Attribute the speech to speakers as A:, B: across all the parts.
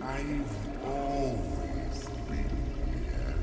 A: I've always been here.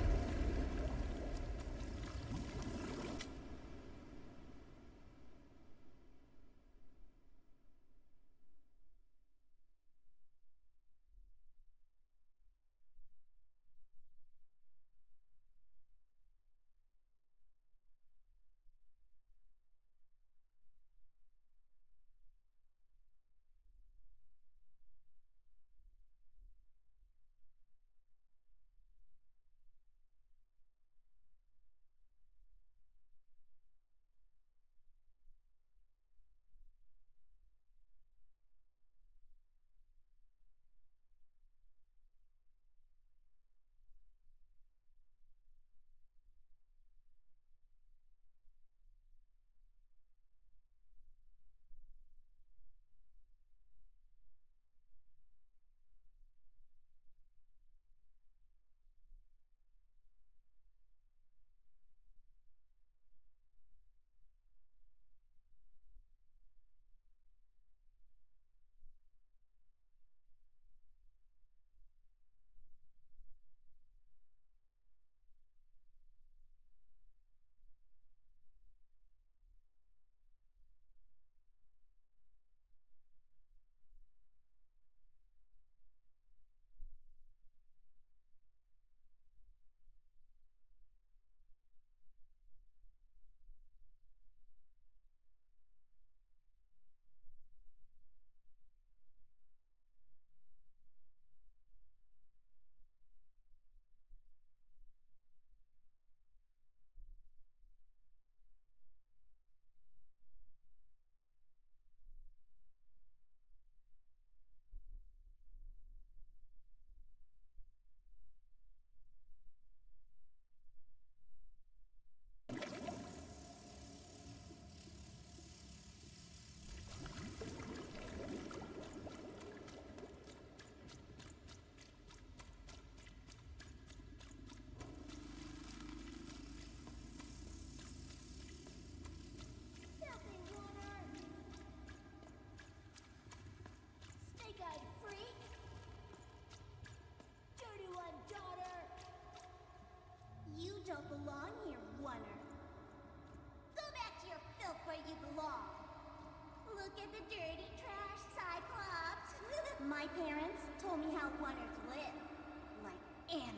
B: Don't belong here, Wunner. Go back to your filth where you belong. Look at the dirty trash, Cyclops. My parents told me how Wunners live. Like animals.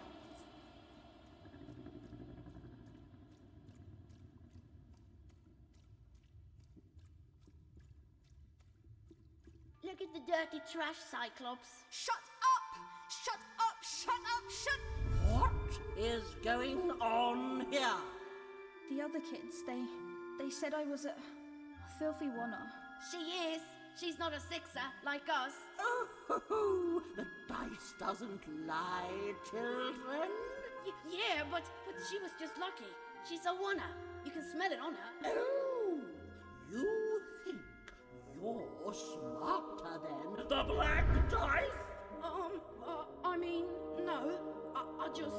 C: Look at the dirty trash, Cyclops.
D: Shut up! Shut up! Shut up! Shut...
E: What is going on here?
F: The other kids, they said I was a filthy Wunner.
C: She is. She's not a sixer, like us.
E: Oh, the dice doesn't lie, children.
C: Yeah, but she was just lucky. She's a Wunner. You can smell it on her.
E: Oh, you think you're smarter than the black dice?
C: I mean, no. I just...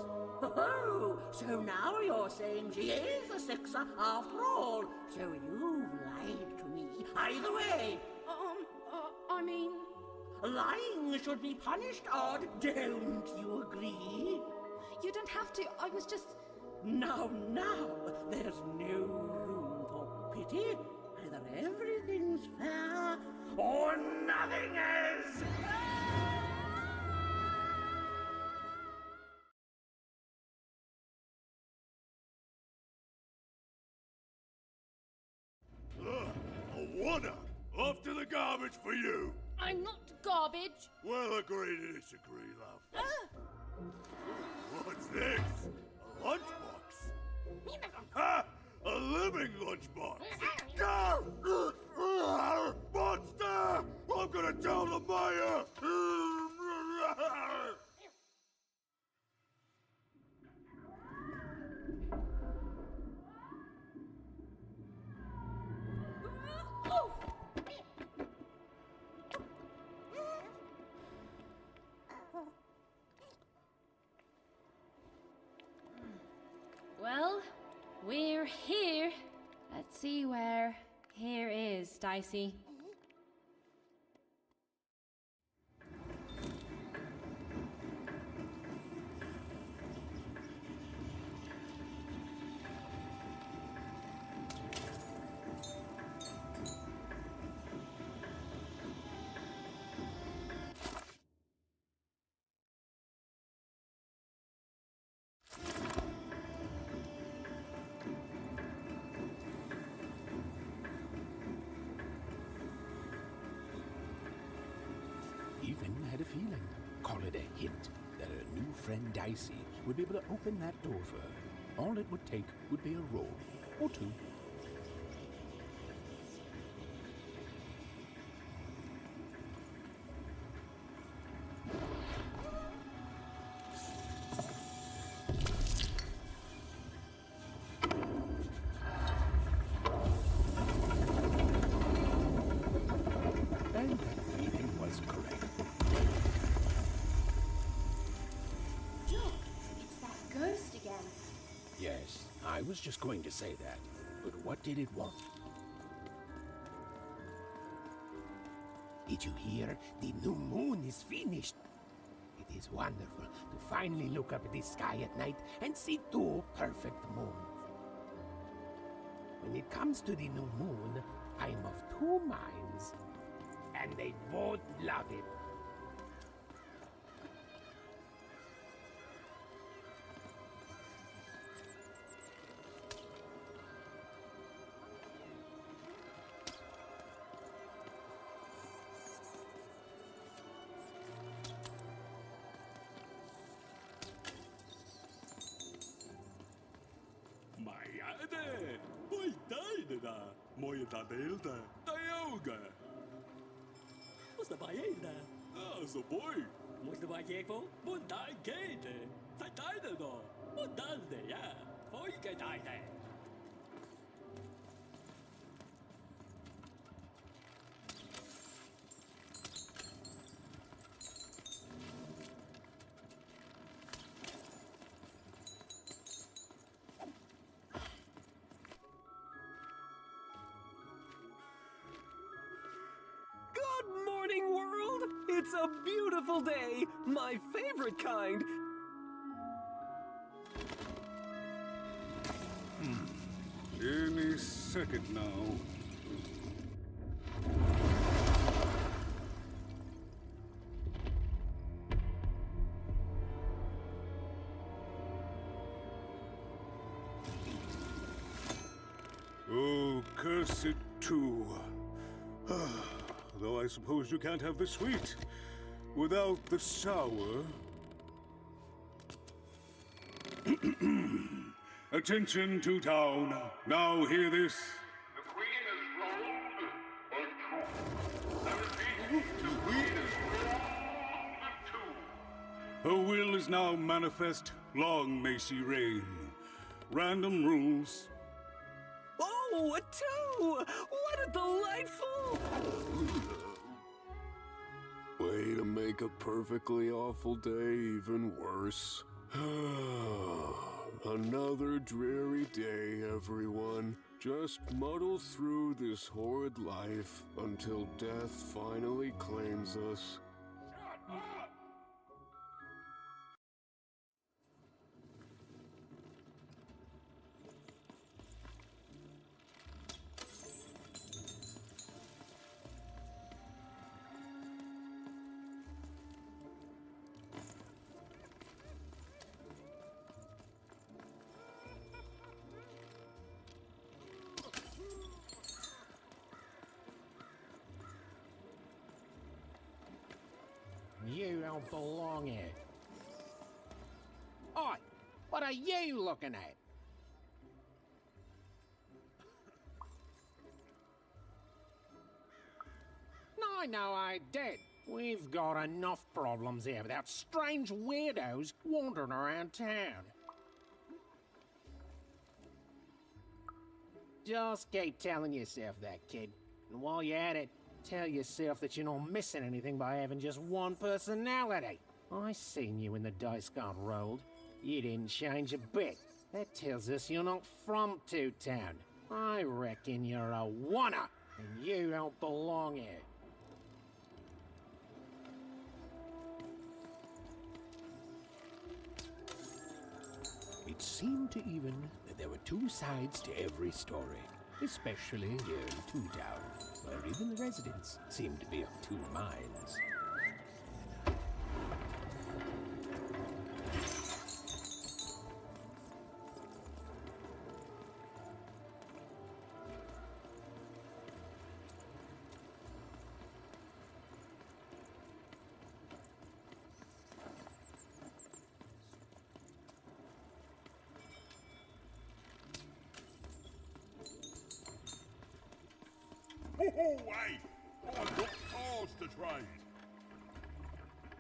E: Oh, so now you're saying she is a sixer after all. So you've lied to me. Either way.
C: I mean...
E: Lying should be punished, Odd. Don't you agree?
F: You don't have to. I was just...
E: Now, there's no room for pity. Either everything's fair or nothing is.
G: A Wunner! Off to the garbage for you!
C: I'm not garbage.
G: We'll agree to disagree, love. What's this? A lunchbox? Ha! A living lunchbox! Go! Monster! I'm gonna tell the mayor!
H: Well, we're here. Let's see where here is, Dicey.
I: a feeling, call it a hint, that her new friend Dicey would be able to open that door for her. All it would take would be a roll or two. And that feeling was correct.
H: Look, it's that ghost again.
I: Yes, I was just going to say that. But what did it want? Did you hear? The new moon is finished. It is wonderful to finally look up at the sky at night and see two perfect moons. When it comes to the new moon, I am of two minds, and they both love it.
G: Majade! Oi, daidada! Moja tadelta! Tayoga!
J: Musta bajeida?
G: Ah, so boy!
J: Musta bajeko? Mundai gate. Sai taida do. Mundazde, ja. Foi que taida.
K: Good morning, world! It's a beautiful day, my favorite kind.
G: Any second now. Oh, curse it too. Though I suppose you can't have the sweet without the sour. Attention to town. Now hear this. The queen is rolled or true. I repeat, the queen is rolled two. Her will is now manifest. Long may she reign. Random rules.
K: Oh, a two! What a delightful...
L: Way to make a perfectly awful day even worse. Another dreary day, everyone. Just muddle through this horrid life until death finally claims us.
I: You don't belong here. Oi! What are you looking at? No, I did. We've got enough problems here without strange weirdos wandering around town. Just keep telling yourself that, kid. And while you're at it, tell yourself that you're not missing anything by having just one personality. I seen you when the dice got rolled. You didn't change a bit. That tells us you're not from Two-Town. I reckon you're a wanna, and you don't belong here. It seemed to even that there were two sides to every story, especially here in Two-Town, where even the residents seemed to be of two minds.
G: Hey, I've got cards to trade.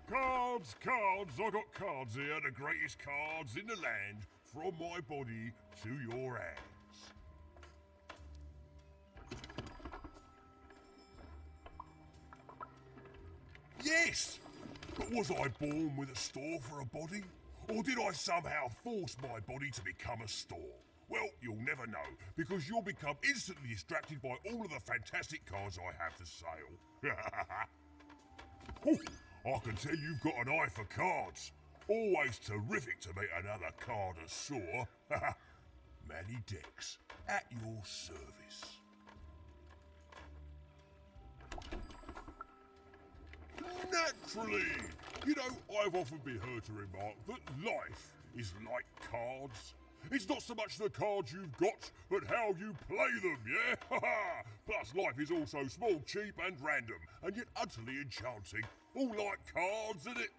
G: Cards, cards, I got cards here, the greatest cards in the land, from my body to your hands. Yes! But was I born with a store for a body? Or did I somehow force my body to become a store? Well, you'll never know, because you'll become instantly distracted by all of the fantastic cards I have for sale. Ooh, I can tell you've got an eye for cards. Always terrific to meet another connoisseur. Manny Dex, at your service. Naturally! You know, I've often been heard to remark that life is like cards. It's not so much the cards you've got, but how you play them, yeah? Plus, life is also small, cheap and random, and yet utterly enchanting. All like cards, isn't it?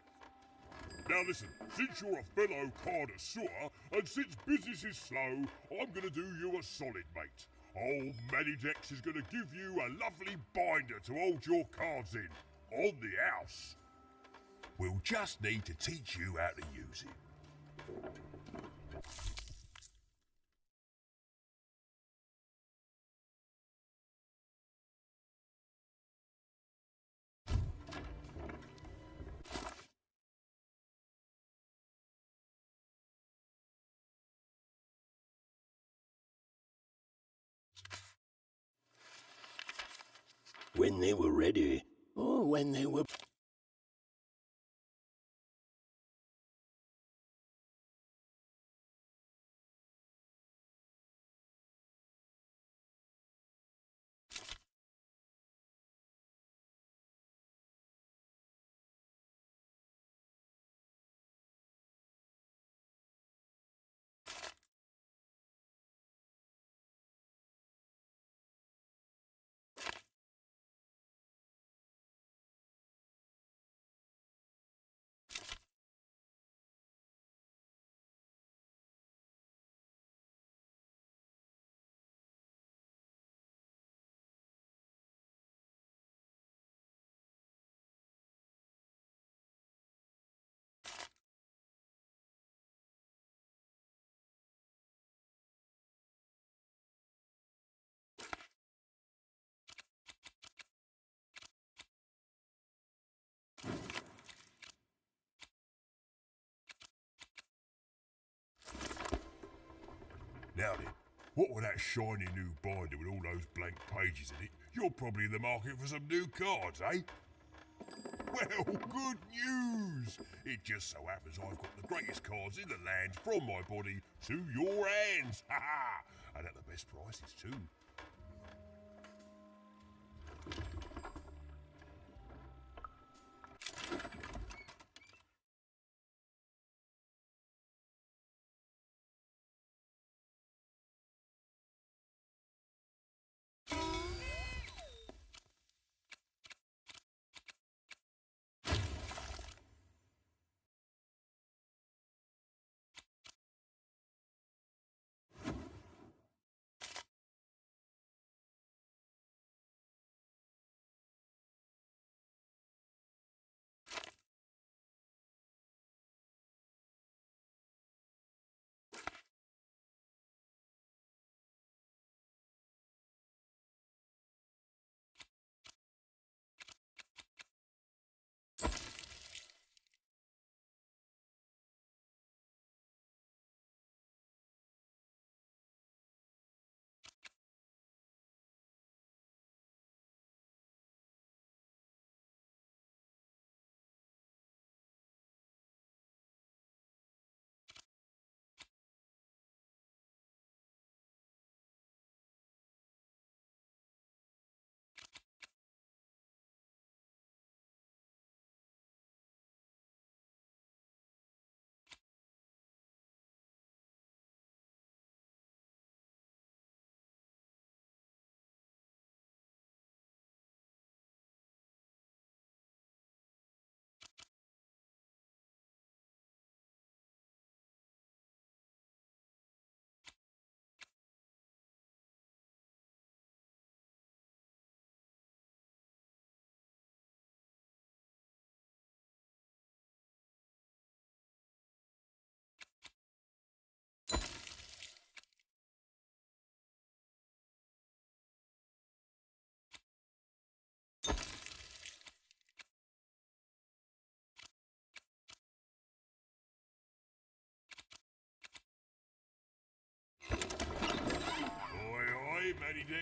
G: Now listen, since you're a fellow connoisseur, and since business is slow, I'm gonna do you a solid, mate. Old Manny Dex is gonna give you a lovely binder to hold your cards in. On the house. We'll just need to teach you how to use it.
M: When they were ready, or when they were...
G: Now then, what with that shiny new binder with all those blank pages in it, you're probably in the market for some new cards, eh? Well, good news! It just so happens I've got the greatest cards in the land from my body to your hands. Ha ha! And at the best prices too.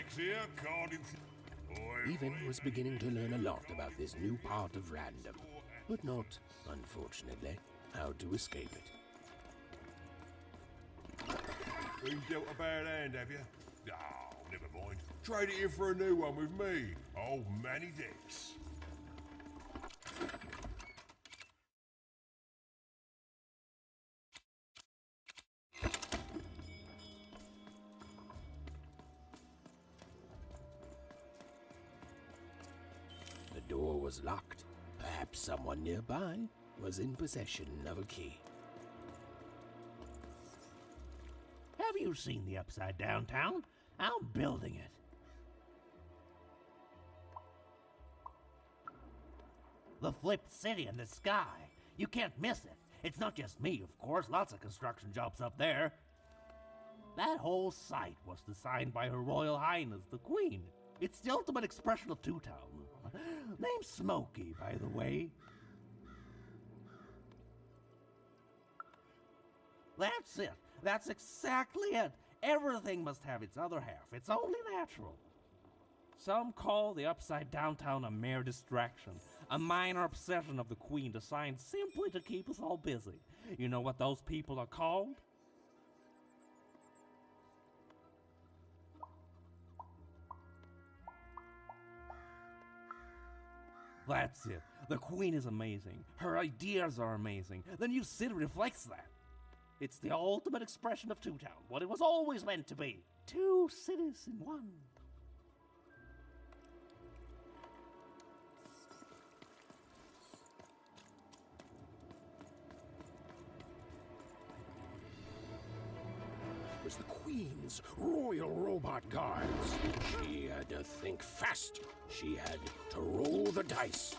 G: Rex here, carding.
M: Even was beginning to learn a lot about this new part of random, but not, unfortunately, how to escape it.
G: Been dealt a bad hand, have you? Oh, never mind. Trade it in for a new one with me, old Manny Dex.
M: The door was locked. Perhaps someone nearby was in possession of a key.
N: Have you seen the Upside Down Town? I'm building it. The flipped city in the sky. You can't miss it. It's not just me, of course. Lots of construction jobs up there. That whole site was designed by Her Royal Highness, the Queen. It's the ultimate expression of Two-Town. Name's Smokey, by the way. That's it. That's exactly it. Everything must have its other half. It's only natural. Some call the Upside Down Town a mere distraction, a minor obsession of the Queen designed simply to keep us all busy. You know what those people are called? That's it. The Queen is amazing. Her ideas are amazing. The new city reflects that. It's the ultimate expression of Two-Town, what it was always meant to be. Two cities in one.
M: It was the Queen's Royal Robot Guards. She had to think fast. She had to roll the dice.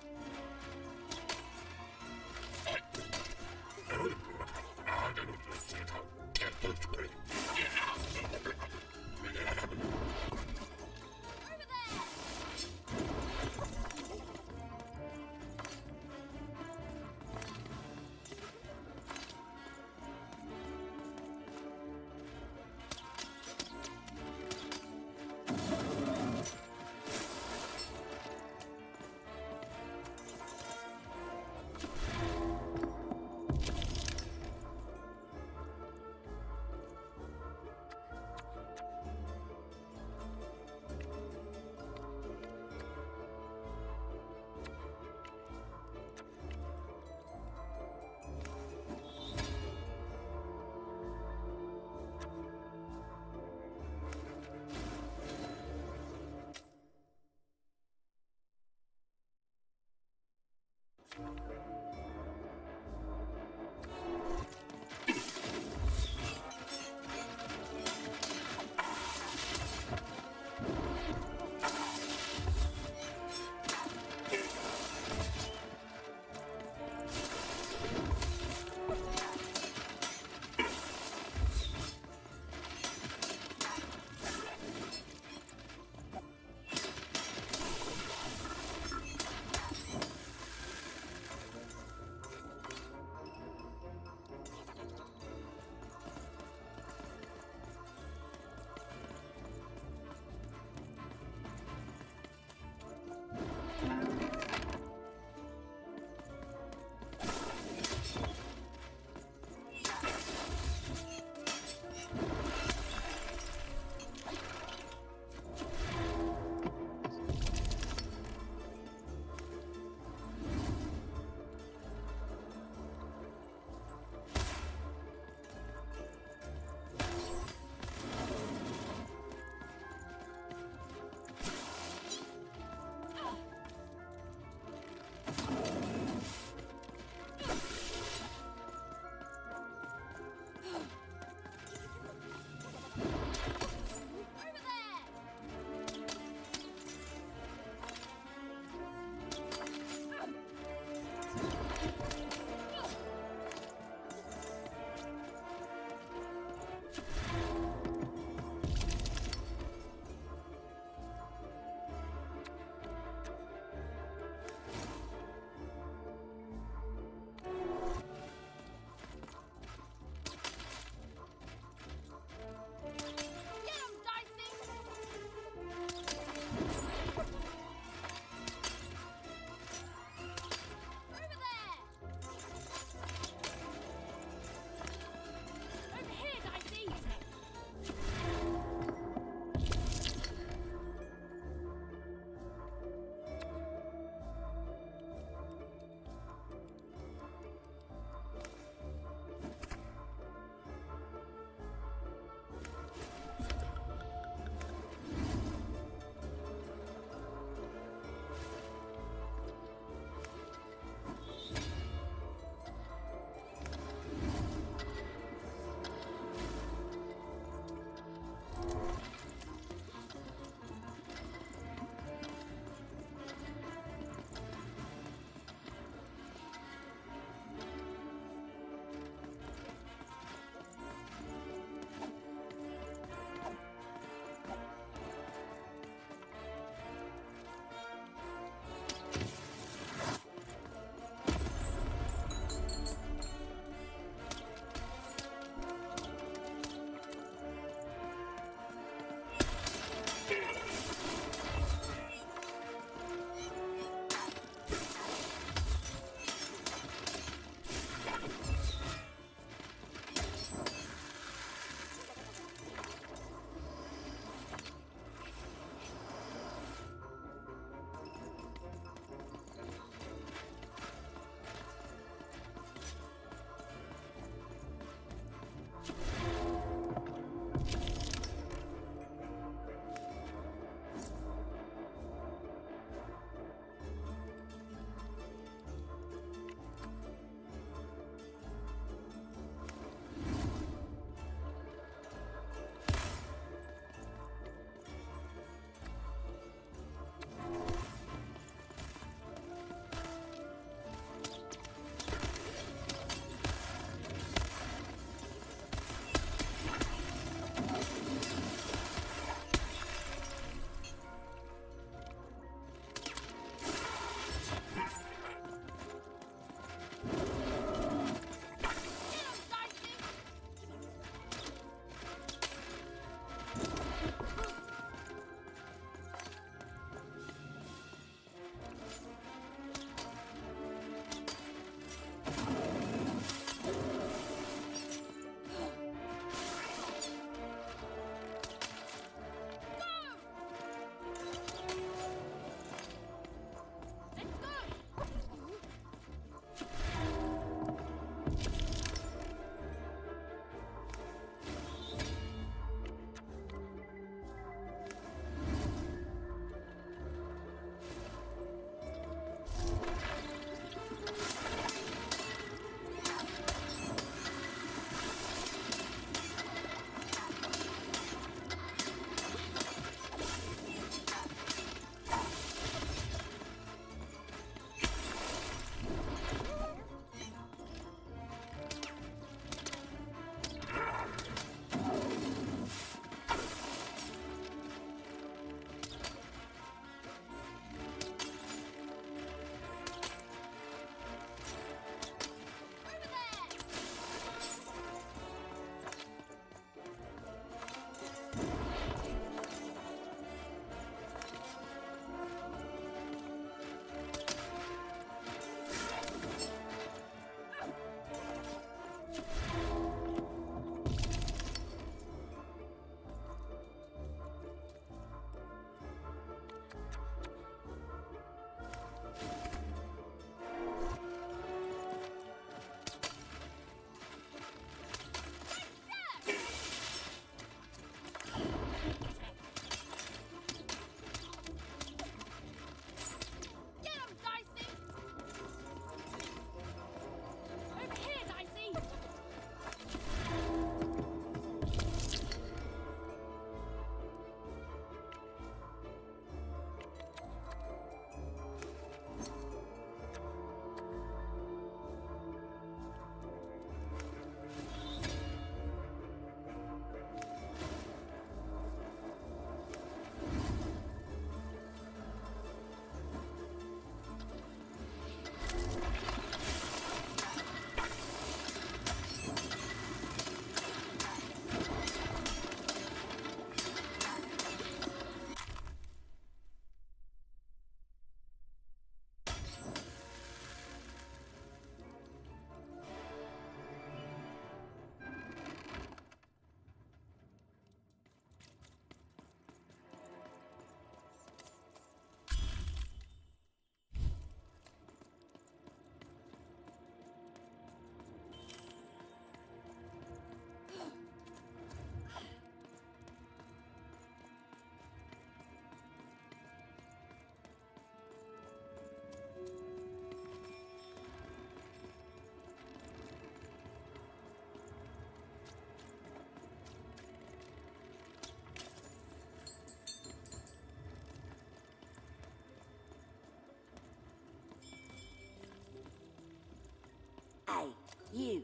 O: Hey, you.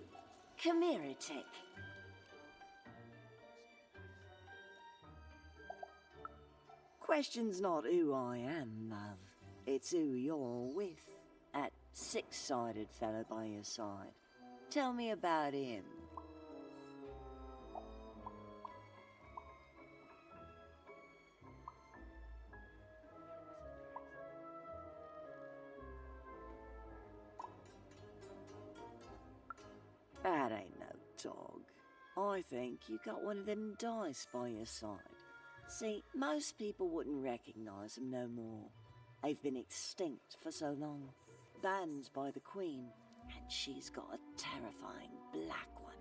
O: Come here a tick. Question's not who I am, love. It's who you're with. That six-sided fellow by your side. Tell me about him. That ain't no dog. I think you got one of them dice by your side. See, most people wouldn't recognize them no more. They've been extinct for so long. Banned by the Queen, and she's got a terrifying black one.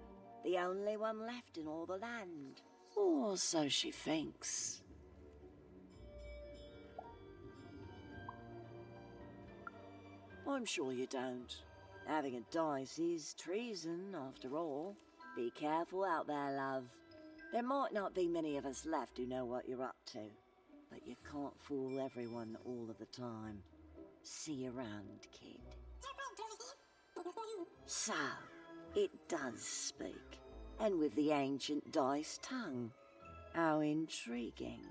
O: The only one left in all the land. Or so she thinks. I'm sure you don't. Having a dice is treason, after all. Be careful out there, love. There might not be many of us left who know what you're up to, but you can't fool everyone all of the time. See you around, kid. So, it does speak, and with the ancient dice tongue. How intriguing.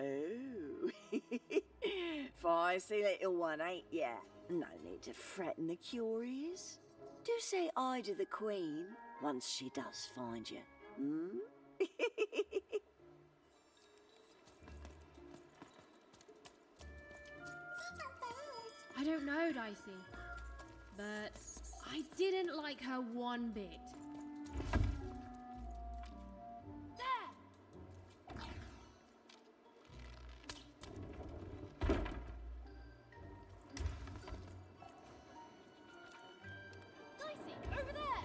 O: Oh, feisty little one, ain't ya? No need to threaten the curious. Do say aye to the Queen once she does find you, hmm?
F: I don't know, Dicey, but I didn't like her one bit.
C: Over there!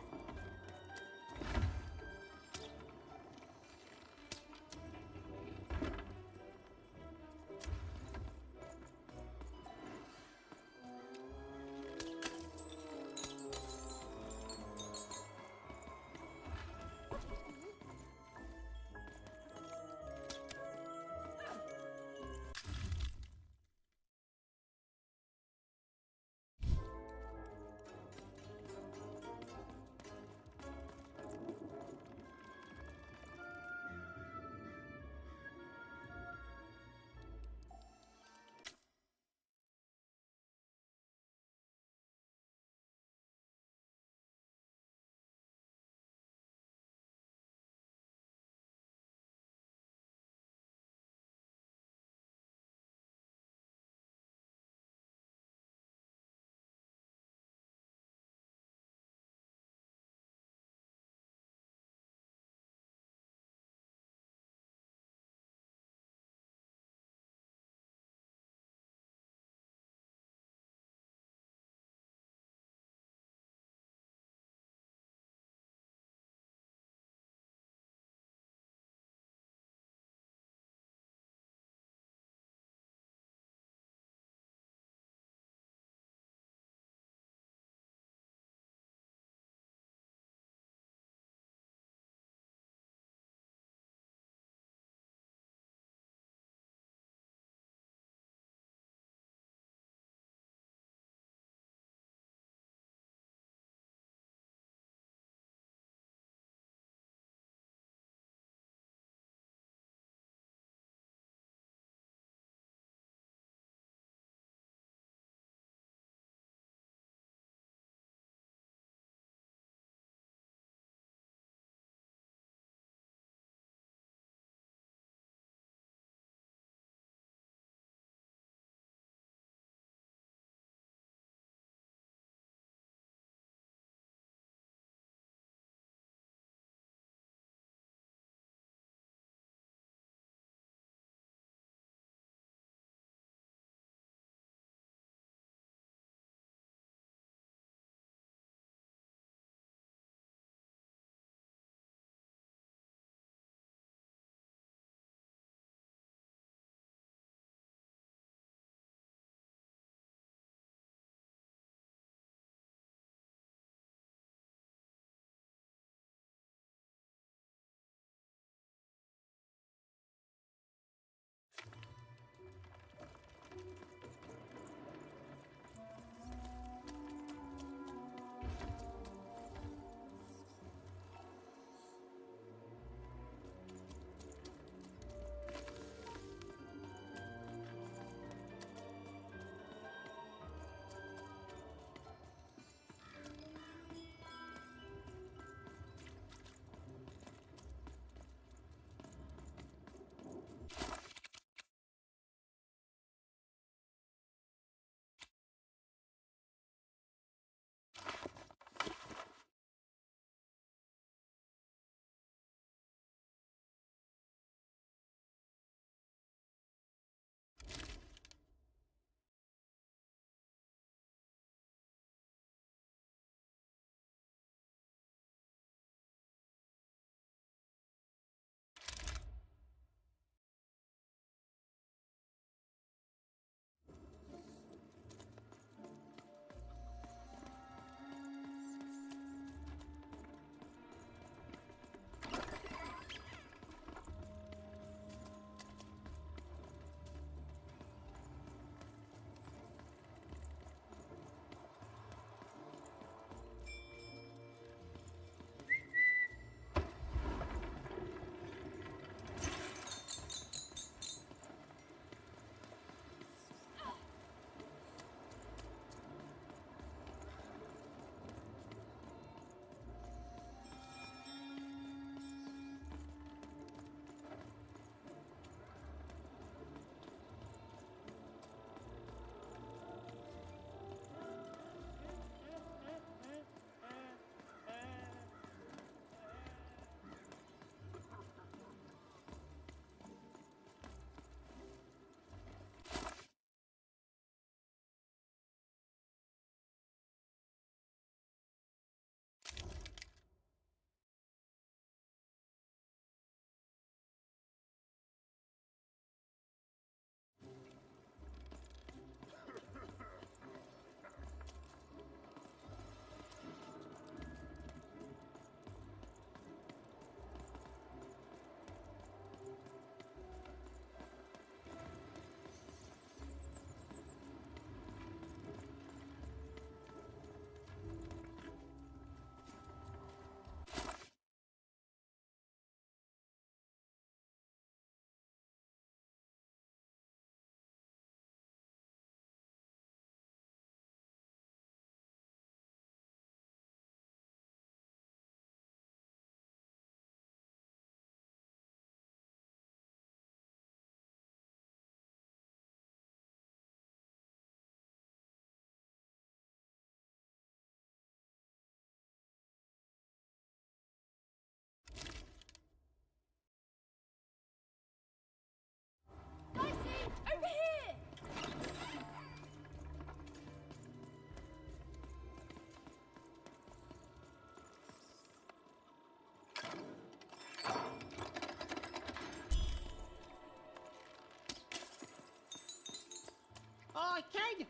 I: Hi, kid.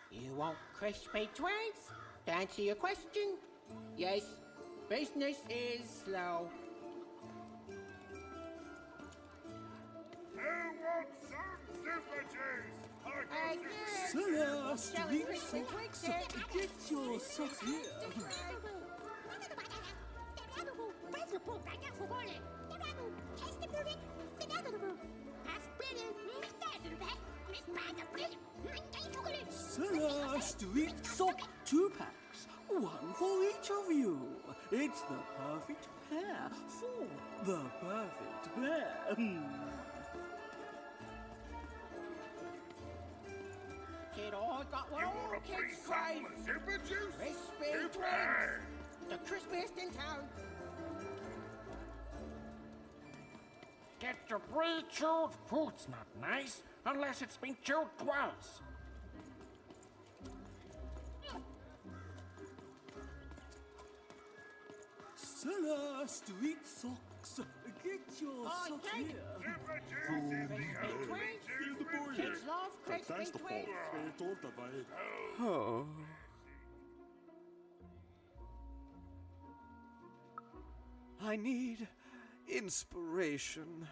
I: You want crispy twigs? To answer your question, yes, business is slow.
G: Who wants some super juice?
K: Street socks, get your socks here. Street sock 2-packs, one for each of you. It's the perfect pair for the perfect pair.
I: Kid, I got what all kids crave.
G: Super juice?
I: Crispy
G: Super.
I: twigs. The crispiest in town.
P: Get your pre-chewed fruits not nice unless it's been chewed twice.
K: Seller Street socks, get your socks here.
G: Super juice is the only juice with
I: Kids love crispy twigs.
K: Oh. I need inspiration.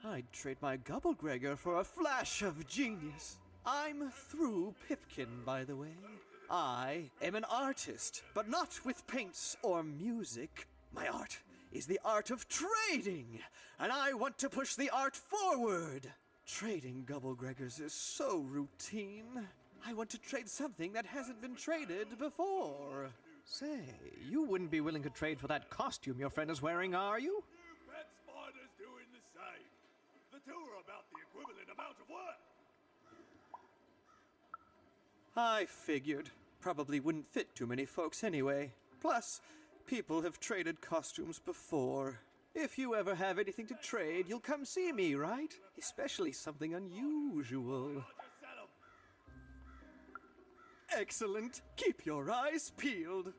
K: I'd trade my Gubblegregor for a flash of genius. I'm through Pipkin, by the way. I am an artist, but not with paints or music. My art is the art of trading, and I want to push the art forward. Trading Gubblegregors is so routine. I want to trade something that hasn't been traded before. Say, you wouldn't be willing to trade for that costume your friend is wearing, are you?
G: Pet Spider's doing the same. The two are about the equivalent amount of work.
K: I figured. Probably wouldn't fit too many folks anyway. Plus, people have traded costumes before. If you ever have anything to trade, you'll come see me, right? Especially something unusual. Excellent. Keep your eyes peeled.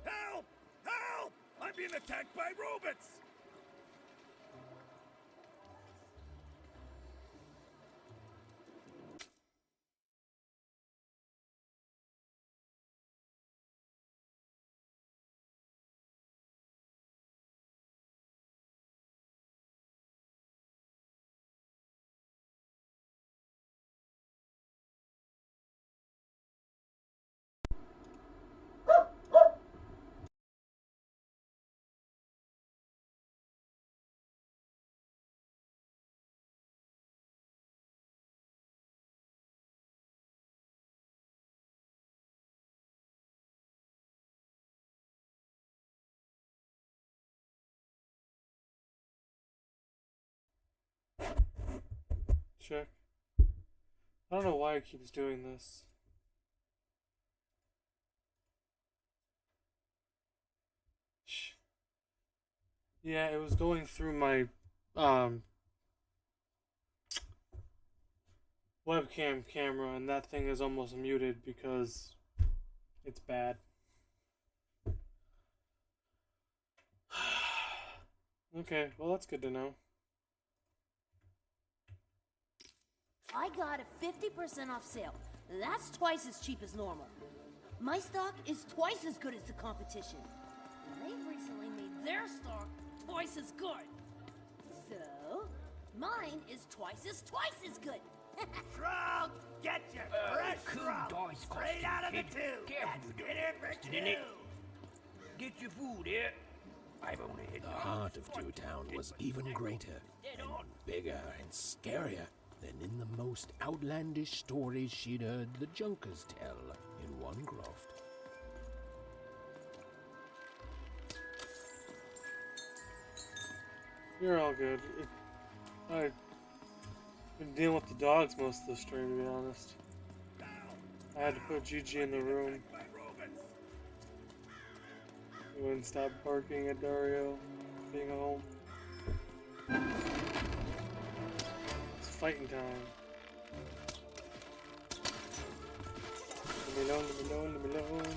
G: Help! Help! I'm being attacked by robots!
Q: Check. I don't know why it keeps doing this. Yeah, it was going through my webcam camera, and that thing is almost muted because it's bad. Okay, well that's good to know.
C: I got a 50% off sale. That's twice as cheap as normal. My stock is twice as good as the competition. And they've recently made their stock twice as good. So, mine is twice as good.
G: Shroud, get your fresh shroud straight out of the tube.
P: Careful,
G: That's dinner for two.
P: in it. Get your food here. I've only hit
M: The heart of Two Town was even greater, and bigger and scarier than in the most outlandish stories she'd heard the Junkers tell in one croft.
Q: You're all good. I've been dealing with the dogs most of the stream, to be honest. I had to put Gigi in the room. He wouldn't stop barking at Dario being home. It's fighting time. Leave me alone, leave me alone, leave me alone.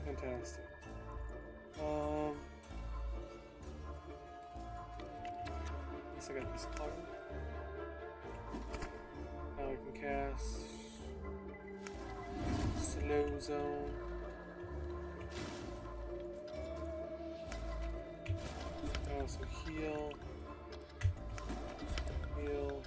Q: Fantastic. Guess I got this card. Now I can cast Slow Zone. I also heal. Heal.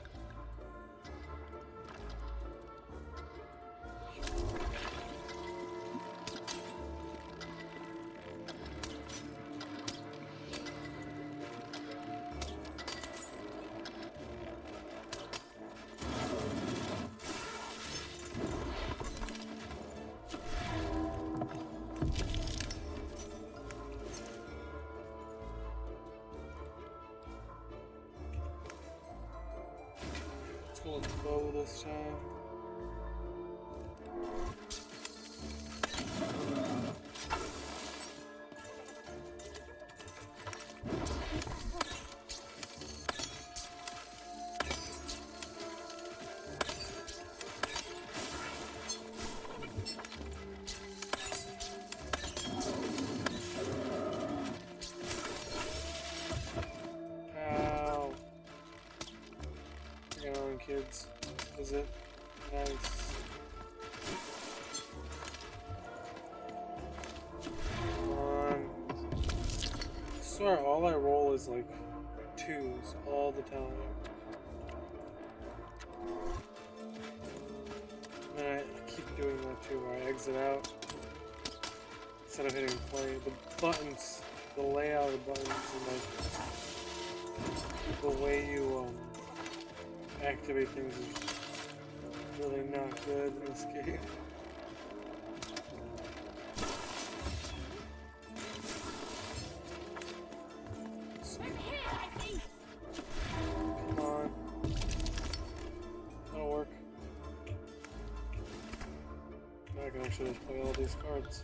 Q: Let's go with the bow this time. Ow. Hang on, kids. Is it? Nice. Come on. I swear all I roll is like 2s all the time. And I keep doing that too, where I exit out instead of hitting play. The buttons, the layout of the buttons, and like the way you activate things is really not good in this game. Come on. That'll work. Now I can actually just play all these cards.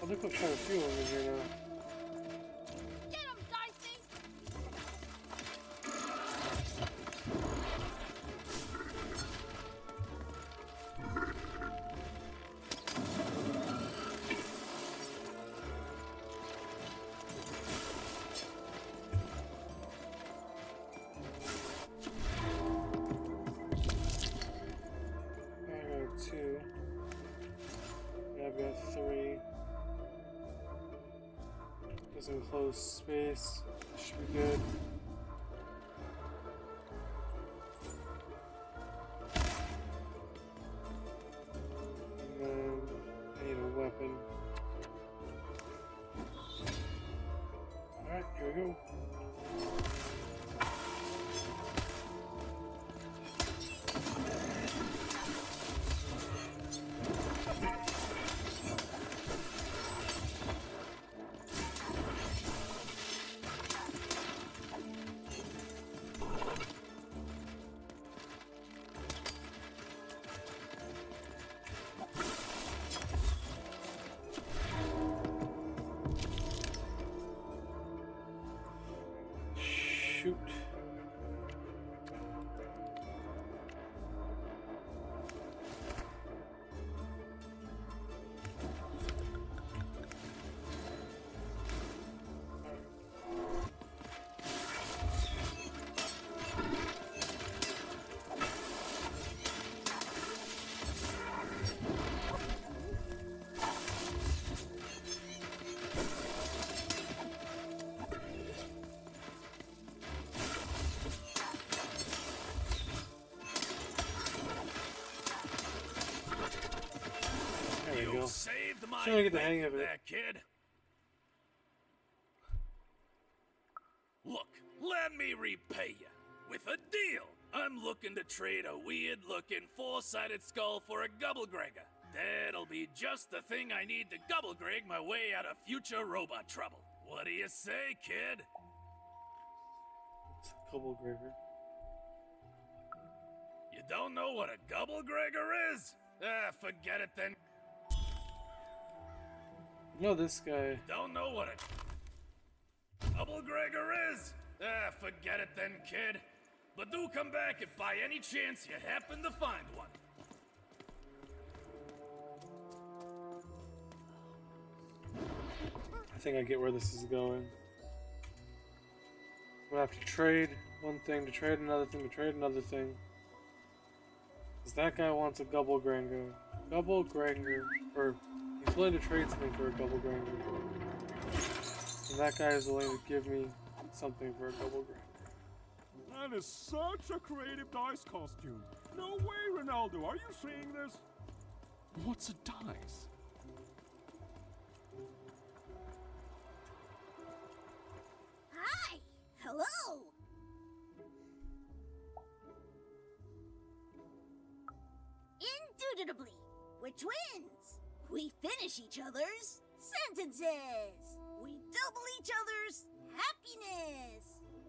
Q: They put quite a few of them in here now.
D: Get him, Dicey!
Q: I got 2. And I've got 3. There's enclosed space. Should be good. And then I need a weapon. Alright, here we go. Shoot. There we go.
R: Saved my
Q: Trying to get the hang of it.
R: there, kid. Look, let me repay you with a deal. I'm looking to trade a weird-looking four-sided skull for a Gubblegregor. That'll be just the thing I need to gobble-grig my way out of future robot trouble. What do you say, kid?
Q: It's a gobble-gregger.
R: You don't know what a gobble-gregger is? Forget it then.
Q: No, this guy.
R: Don't know what a gobble-gregger is? Forget it then, kid. But do come back if by any chance you happen to find one.
Q: I think I get where this is going. I'm gonna have to trade one thing to trade another thing to trade another thing. Because that guy wants a gobble-granger. Gobble-granger. Or he's willing to trade something for a gobble-granger. And that guy is willing to give me something for a gobble-granger.
S: That is such a creative dice costume. No way, Ronaldo. Are you seeing this?
M: What's a dice?
B: Hi! Hello! Indubitably, we're twins. We finish each other's sentences. We double each other's happiness.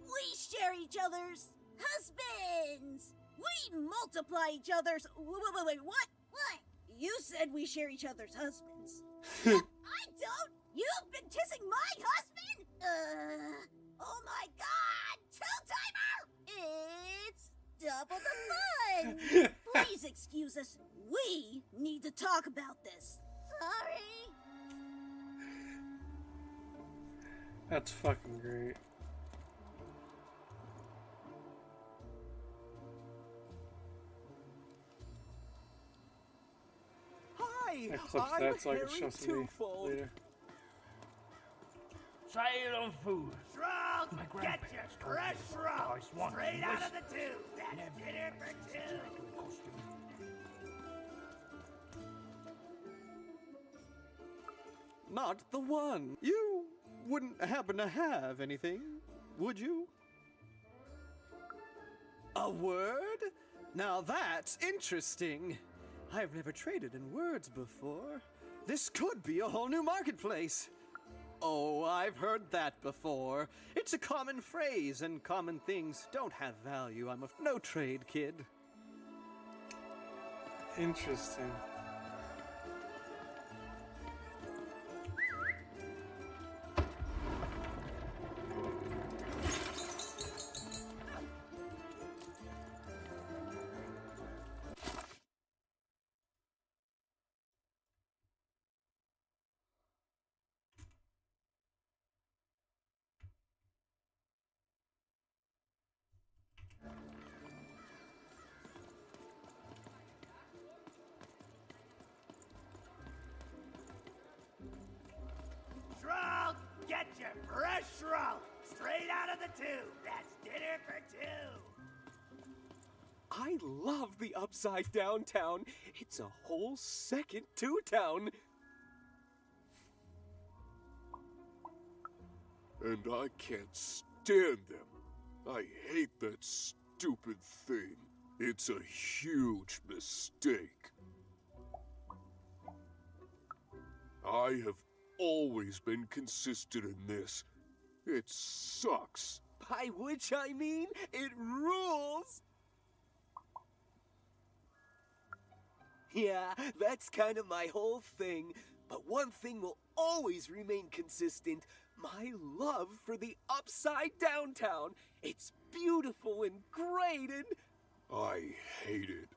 B: We share each other's husbands. We multiply each other's... Wait, what? What? You said we share each other's husbands. I don't! You've been kissing my husband? Oh my god! Two-timer! It's double the fun! Please excuse us. We need to talk about this. Sorry.
Q: That's fucking great.
N: Hi,
Q: That clip
N: I'm
Q: that's like
N: Harry
Q: it shows to me
N: Twofold.
Q: later.
P: Silent food.
R: Shrug!
P: My
R: Get
P: grandparents
R: your
P: told me
R: fresh
P: the
R: shrug!
P: dice want
R: Straight
P: to
R: out
P: waste
R: of the tube! That's dinner for two!
K: Not the one. You wouldn't happen to have anything, would you? A word? Now that's interesting. I've never traded in words before. This could be a whole new marketplace. Oh, I've heard that before. It's a common phrase, and common things don't have value. I'm a no trade kid.
Q: Interesting.
R: Shrug! Get your fresh shrug! Straight out of the tube! That's dinner for two!
T: I love the Upside Downtown. It's a whole second Two-Town.
L: And I can't stand them. I hate that stupid thing. It's a huge mistake. I have always been consistent in this. It sucks.
T: By which I mean, it rules! Yeah, that's kind of my whole thing. But one thing will always remain consistent. My love for the Upside Downtown. It's beautiful and great and...
L: I hate it.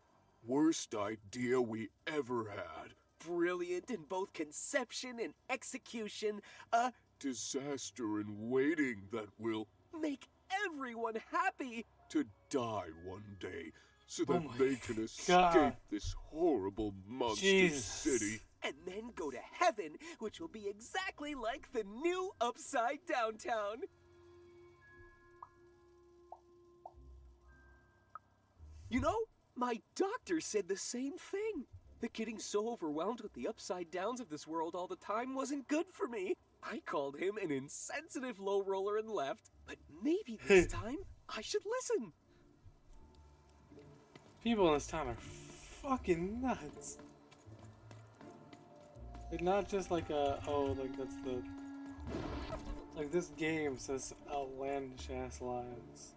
L: Worst idea we ever had.
T: brilliant in both conception and execution. A
L: disaster in waiting that will
T: make everyone happy.
L: To die one day so
Q: Oh
L: that
Q: my
L: they can escape
Q: God.
L: this horrible monster
Q: Jesus.
L: city.
T: And then go to heaven, which will be exactly like the new Upside Downtown. You know, my doctor said the same thing. That getting so overwhelmed with the upside downs of this world all the time wasn't good for me. I called him an insensitive low roller and left. But maybe this time, I should listen.
Q: People in this town are fucking nuts. Like not just like a like that's the like this game says outlandish ass lies.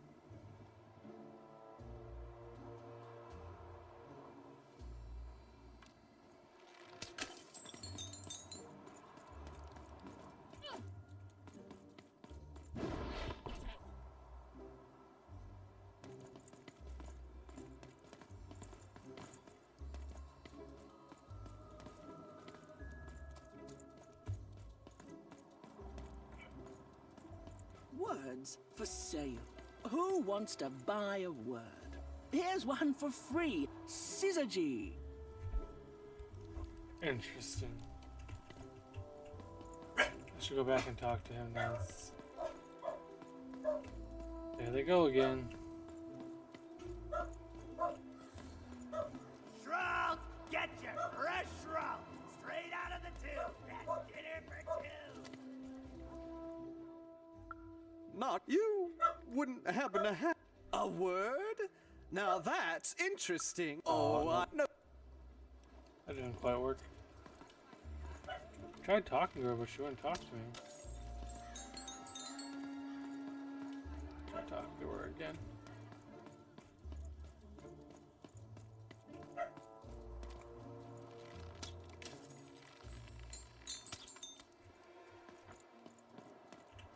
E: Words for sale. Who wants to buy a word? Here's one for free. Syzygy.
Q: Interesting. I should go back and talk to him now. There they go again.
R: Shroud, get your fresh shroud straight out of the tube. That's dinner for two.
K: Not you. Wouldn't happen to have a word? Now that's interesting. Oh, no.
Q: That didn't quite work. Tried talking to her, but she wouldn't talk to me. Try talking to her again.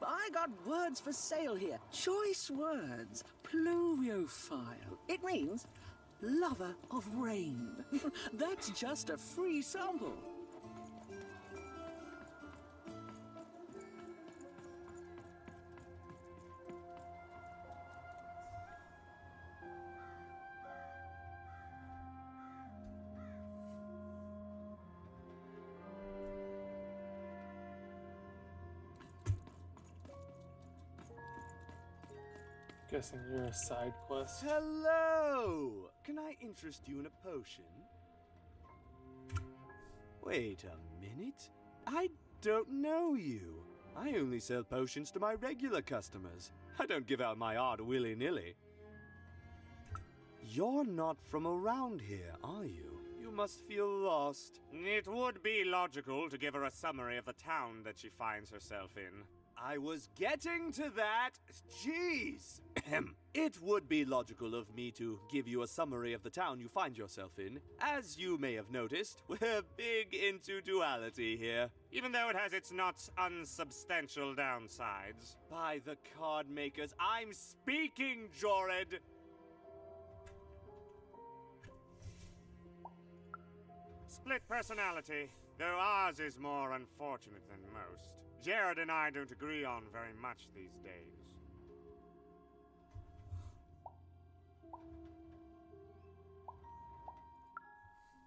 E: I got words for sale here. Choice words. Pluviophile. It means lover of rain. That's just a free sample.
Q: Guessing you're a side quest.
K: Hello! Can I interest you in a potion? Wait a minute. I don't know you. I only sell potions to my regular customers. I don't give out my art willy-nilly. You're not from around here, are you? You must feel lost.
U: It would be logical to give her a summary of the town that she finds herself in.
K: I was getting to that. Jeez. It would be logical of me to give you a summary of the town you find yourself in. As you may have noticed, we're big into duality here.
U: Even though it has its not unsubstantial downsides.
K: By the card makers, I'm speaking, Jorid!
U: Split personality, though ours is more unfortunate than most. Jared and I don't agree on very much these days.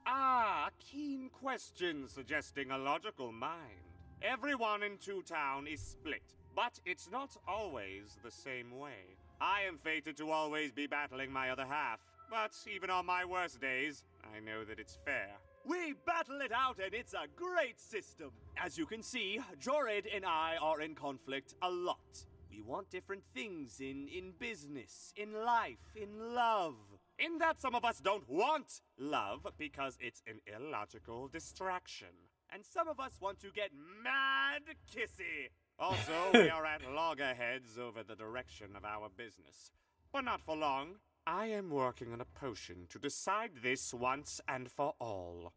U: Ah, a keen question suggesting a logical mind. Everyone in Two Town is split, but it's not always the same way. I am fated to always be battling my other half, but even on my worst days, I know that it's fair.
K: We battle it out and it's a great system. As you can see, Jorid and I are in conflict a lot. We want different things in business, in life, in love.
U: In that some of us don't want love because it's an illogical distraction.
K: And some of us want to get mad kissy.
U: Also, we are at loggerheads over the direction of our business. But not for long. I am working on a potion to decide this once and for all.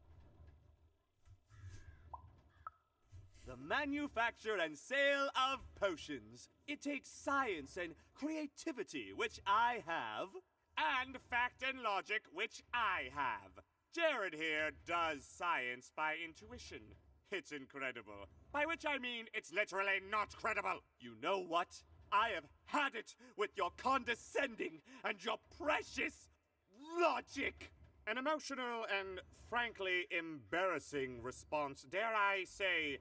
K: The manufacture and sale of potions. It takes science and creativity, which I have.
U: And fact and logic, which I have. Jared here does science by intuition. It's incredible. By which I mean it's literally not credible.
K: You know what? I have had it with your condescending and your precious logic.
U: An emotional and frankly embarrassing response, dare I say,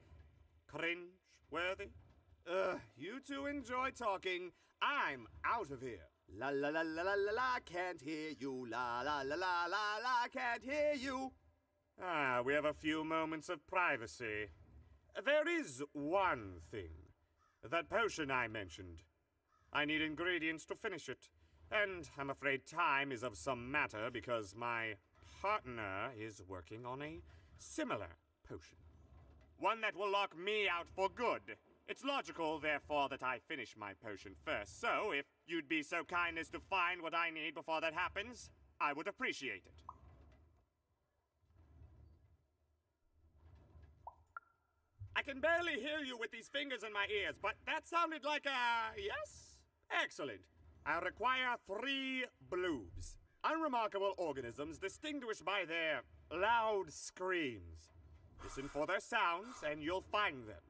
U: cringe-worthy?
K: You two enjoy talking. I'm out of here. La la la la la la la, can't hear you. La la la la la la, can't hear you.
U: Ah, we have a few moments of privacy. There is one thing. That potion I mentioned. I need ingredients to finish it. And I'm afraid time is of some matter because my partner is working on a similar potion. One that will lock me out for good. It's logical, therefore, that I finish my potion first. So, if you'd be so kind as to find what I need before that happens, I would appreciate it. I can barely hear you with these fingers in my ears, but that sounded like a yes? Excellent. I require 3 bloobs. Unremarkable organisms distinguished by their loud screams. Listen for their sounds, and you'll find them.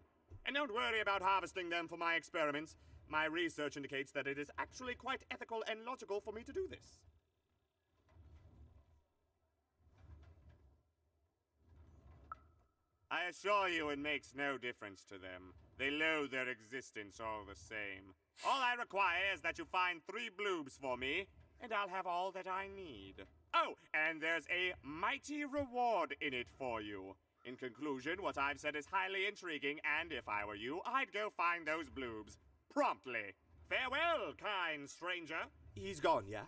U: And don't worry about harvesting them for my experiments. My research indicates that it is actually quite ethical and logical for me to do this. I assure you it makes no difference to them. They loathe their existence all the same. All I require is that you find 3 bloobs for me, and I'll have all that I need. Oh, and there's a mighty reward in it for you. In conclusion, what I've said is highly intriguing, and if I were you, I'd go find those bloobs. Promptly. Farewell, kind stranger.
K: He's gone, yeah?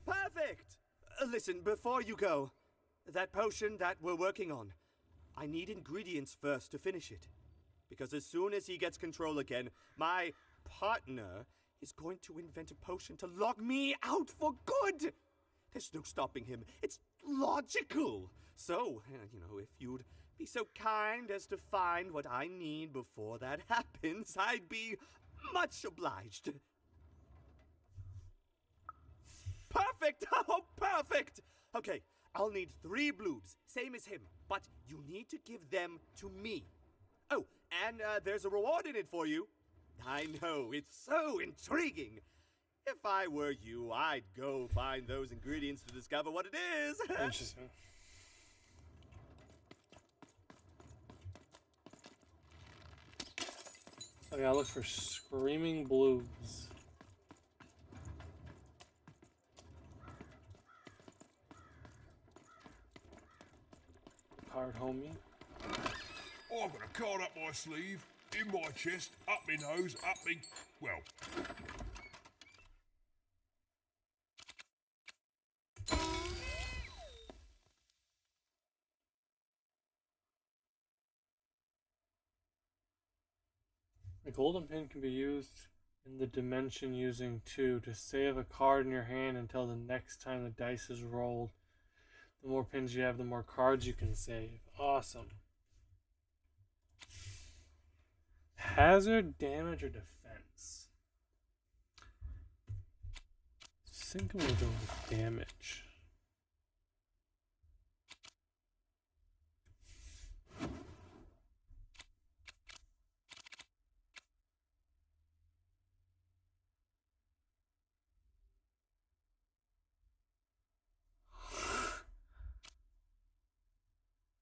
K: Perfect! Listen, before you go, that potion that we're working on, I need ingredients first to finish it. Because as soon as he gets control again, my partner is going to invent a potion to lock me out for good! There's no stopping him. It's logical. So, if you'd be so kind as to find what I need before that happens, I'd be much obliged. Perfect! Oh, perfect! Okay, I'll need 3 bloobs, same as him, but you need to give them to me. Oh, and there's a reward in it for you. I know, it's so intriguing. If I were you, I'd go find those ingredients to discover what it is.
Q: Interesting. I gotta look for screaming bloobs. Card homie.
S: I've got a card up my sleeve, in my chest, up my nose, up me. Well.
Q: The golden pin can be used in the dimension using 2 to save a card in your hand until the next time the dice is rolled. The more pins you have, the more cards you can save. Awesome. Hazard, damage, or defense? I think I'm gonna go with damage.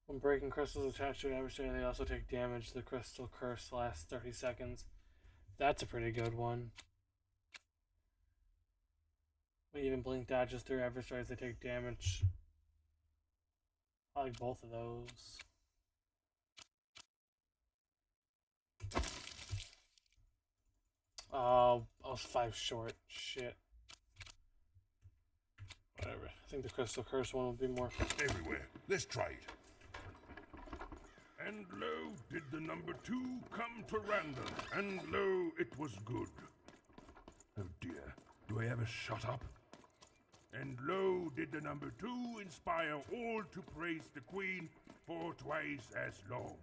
Q: When breaking crystals attached to an adversary, they also take damage. The crystal curse lasts 30 seconds. That's a pretty good one. When even blink dodges through adversaries, they take damage. I like both of those. Oh, I was 5 short. Shit. Whatever. I think the crystal curse one will be more
S: Everywhere. Let's trade. And lo, did the number 2 come to random, and lo, it was good. Oh dear, do I ever shut up? And lo, did the number 2 inspire all to praise the Queen for twice as long.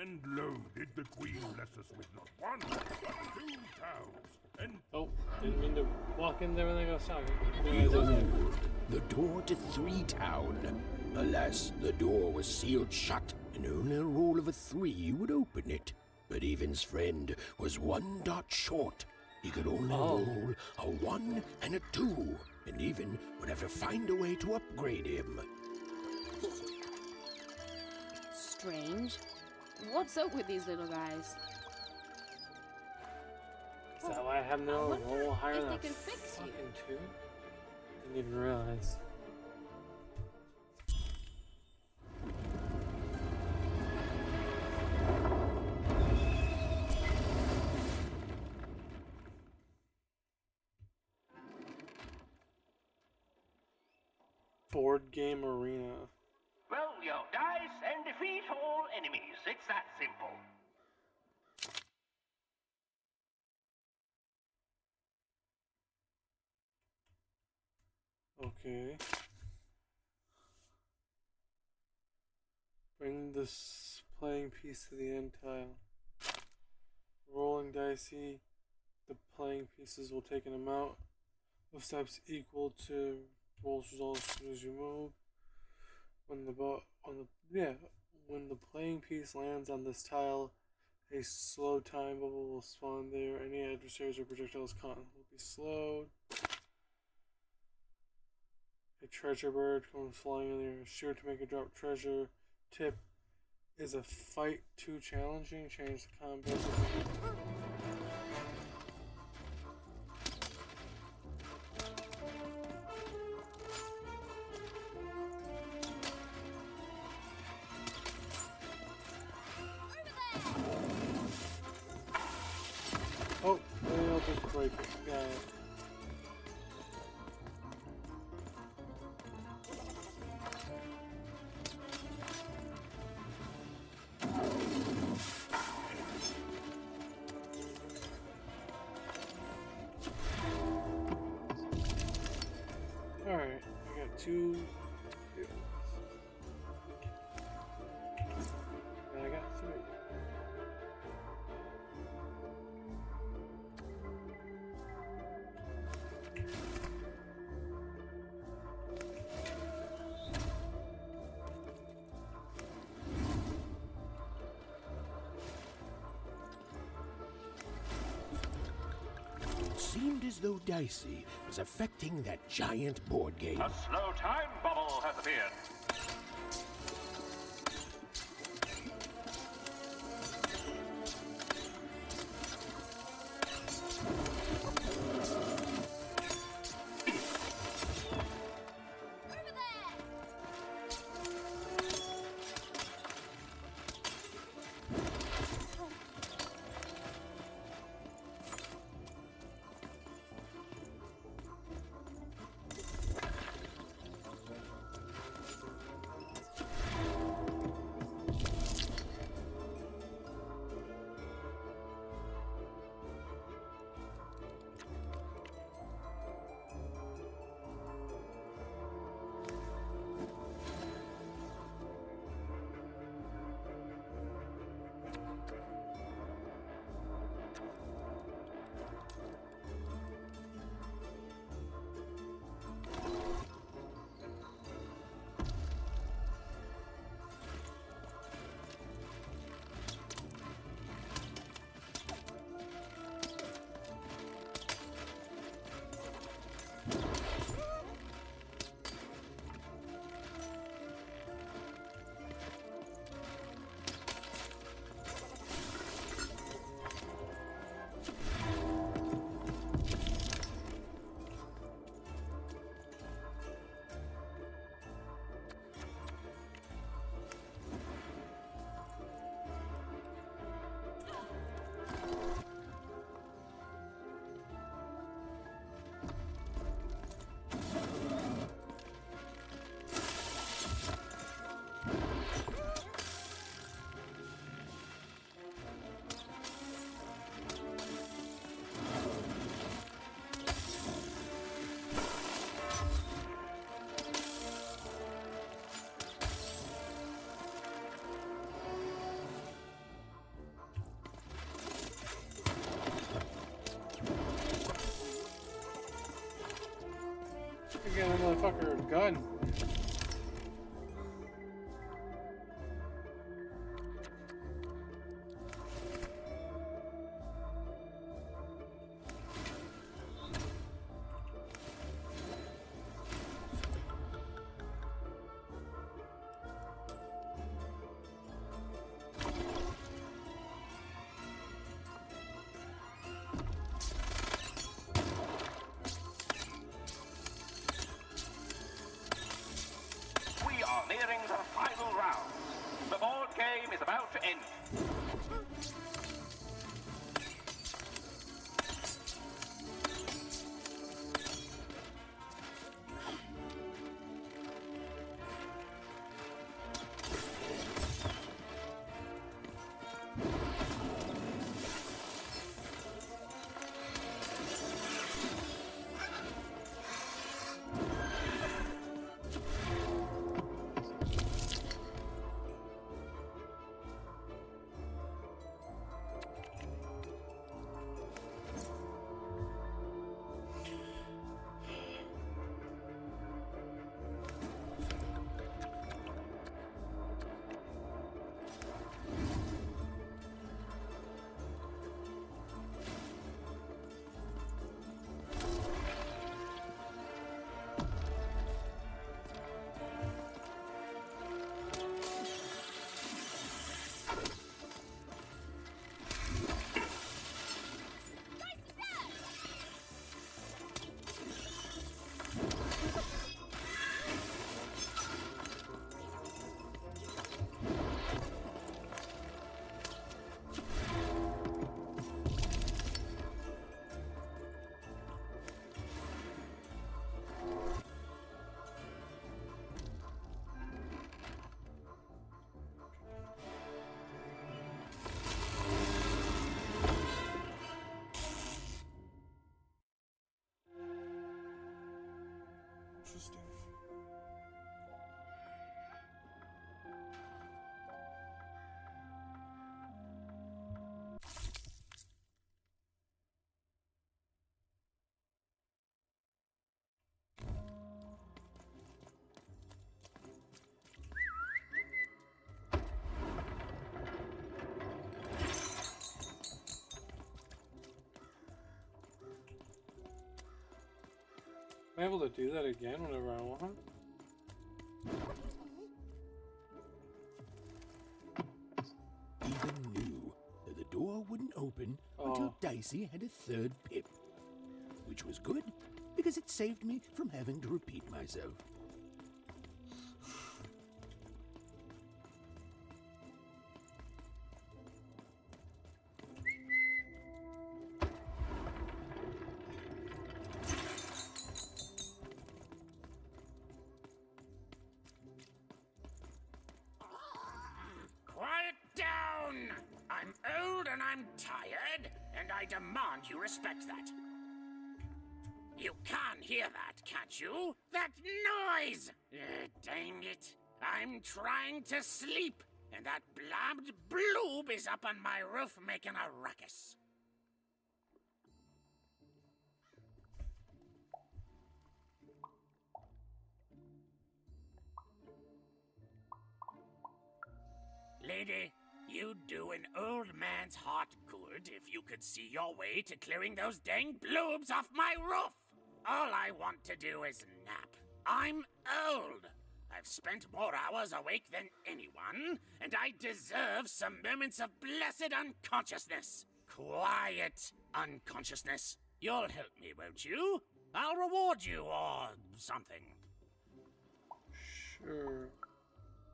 S: And lo, did the Queen bless us with not 1, but 2 towns. And
Q: oh, didn't mean to walk in there when I got shot.
M: Behold, the door to 3 Town. Alas, the door was sealed shut, and only a roll of a 3 would open it. But Evan's friend was 1 dot short. He could only roll a 1 and a 2, and Evan would have to find a way to upgrade him.
F: Strange. What's up with these little guys?
Q: Is that why I have no roll higher than
F: they can fix you.
Q: fucking 2? Didn't even realize. Board game arena.
A: Well, your dice and defeat all enemies. It's that simple.
Q: Okay. Bring this playing piece to the end tile. Rolling dicey, the playing pieces will take an amount of steps equal to rolls results as soon as you move. When the playing piece lands on this tile, a slow time bubble will spawn there. Any adversaries or projectiles caught will be slowed. A treasure bird comes flying in the air. Sure to make a drop treasure. Tip: is a fight too challenging? Change the combat. Oh, maybe I'll just break it. Got it. Alright, I got two. And I got three.
M: It seemed as though Dicey was affecting that giant board game.
A: A slow time bubble has appeared.
Q: Again, that motherfucker gun.
A: Nearing the final round. The board game is about to end.
Q: Interesting. I'm able to do that again whenever I want.
M: Even knew that the door wouldn't open until Dicey had a third pip. Which was good, because it saved me from having to repeat myself.
P: Quiet down! I'm old and I'm tired, and I demand you respect that. You can hear that, can't you? That noise! Dang it. I'm trying to sleep, and that blabbed bloob is up on my roof making a ruckus. Lady, you'd do an old man's heart good if you could see your way to clearing those dang bloobs off my roof. All I want to do is nap. I'm old. I've spent more hours awake than anyone, and I deserve some moments of blessed unconsciousness. Quiet unconsciousness. You'll help me, won't you? I'll reward you or something.
Q: Sure.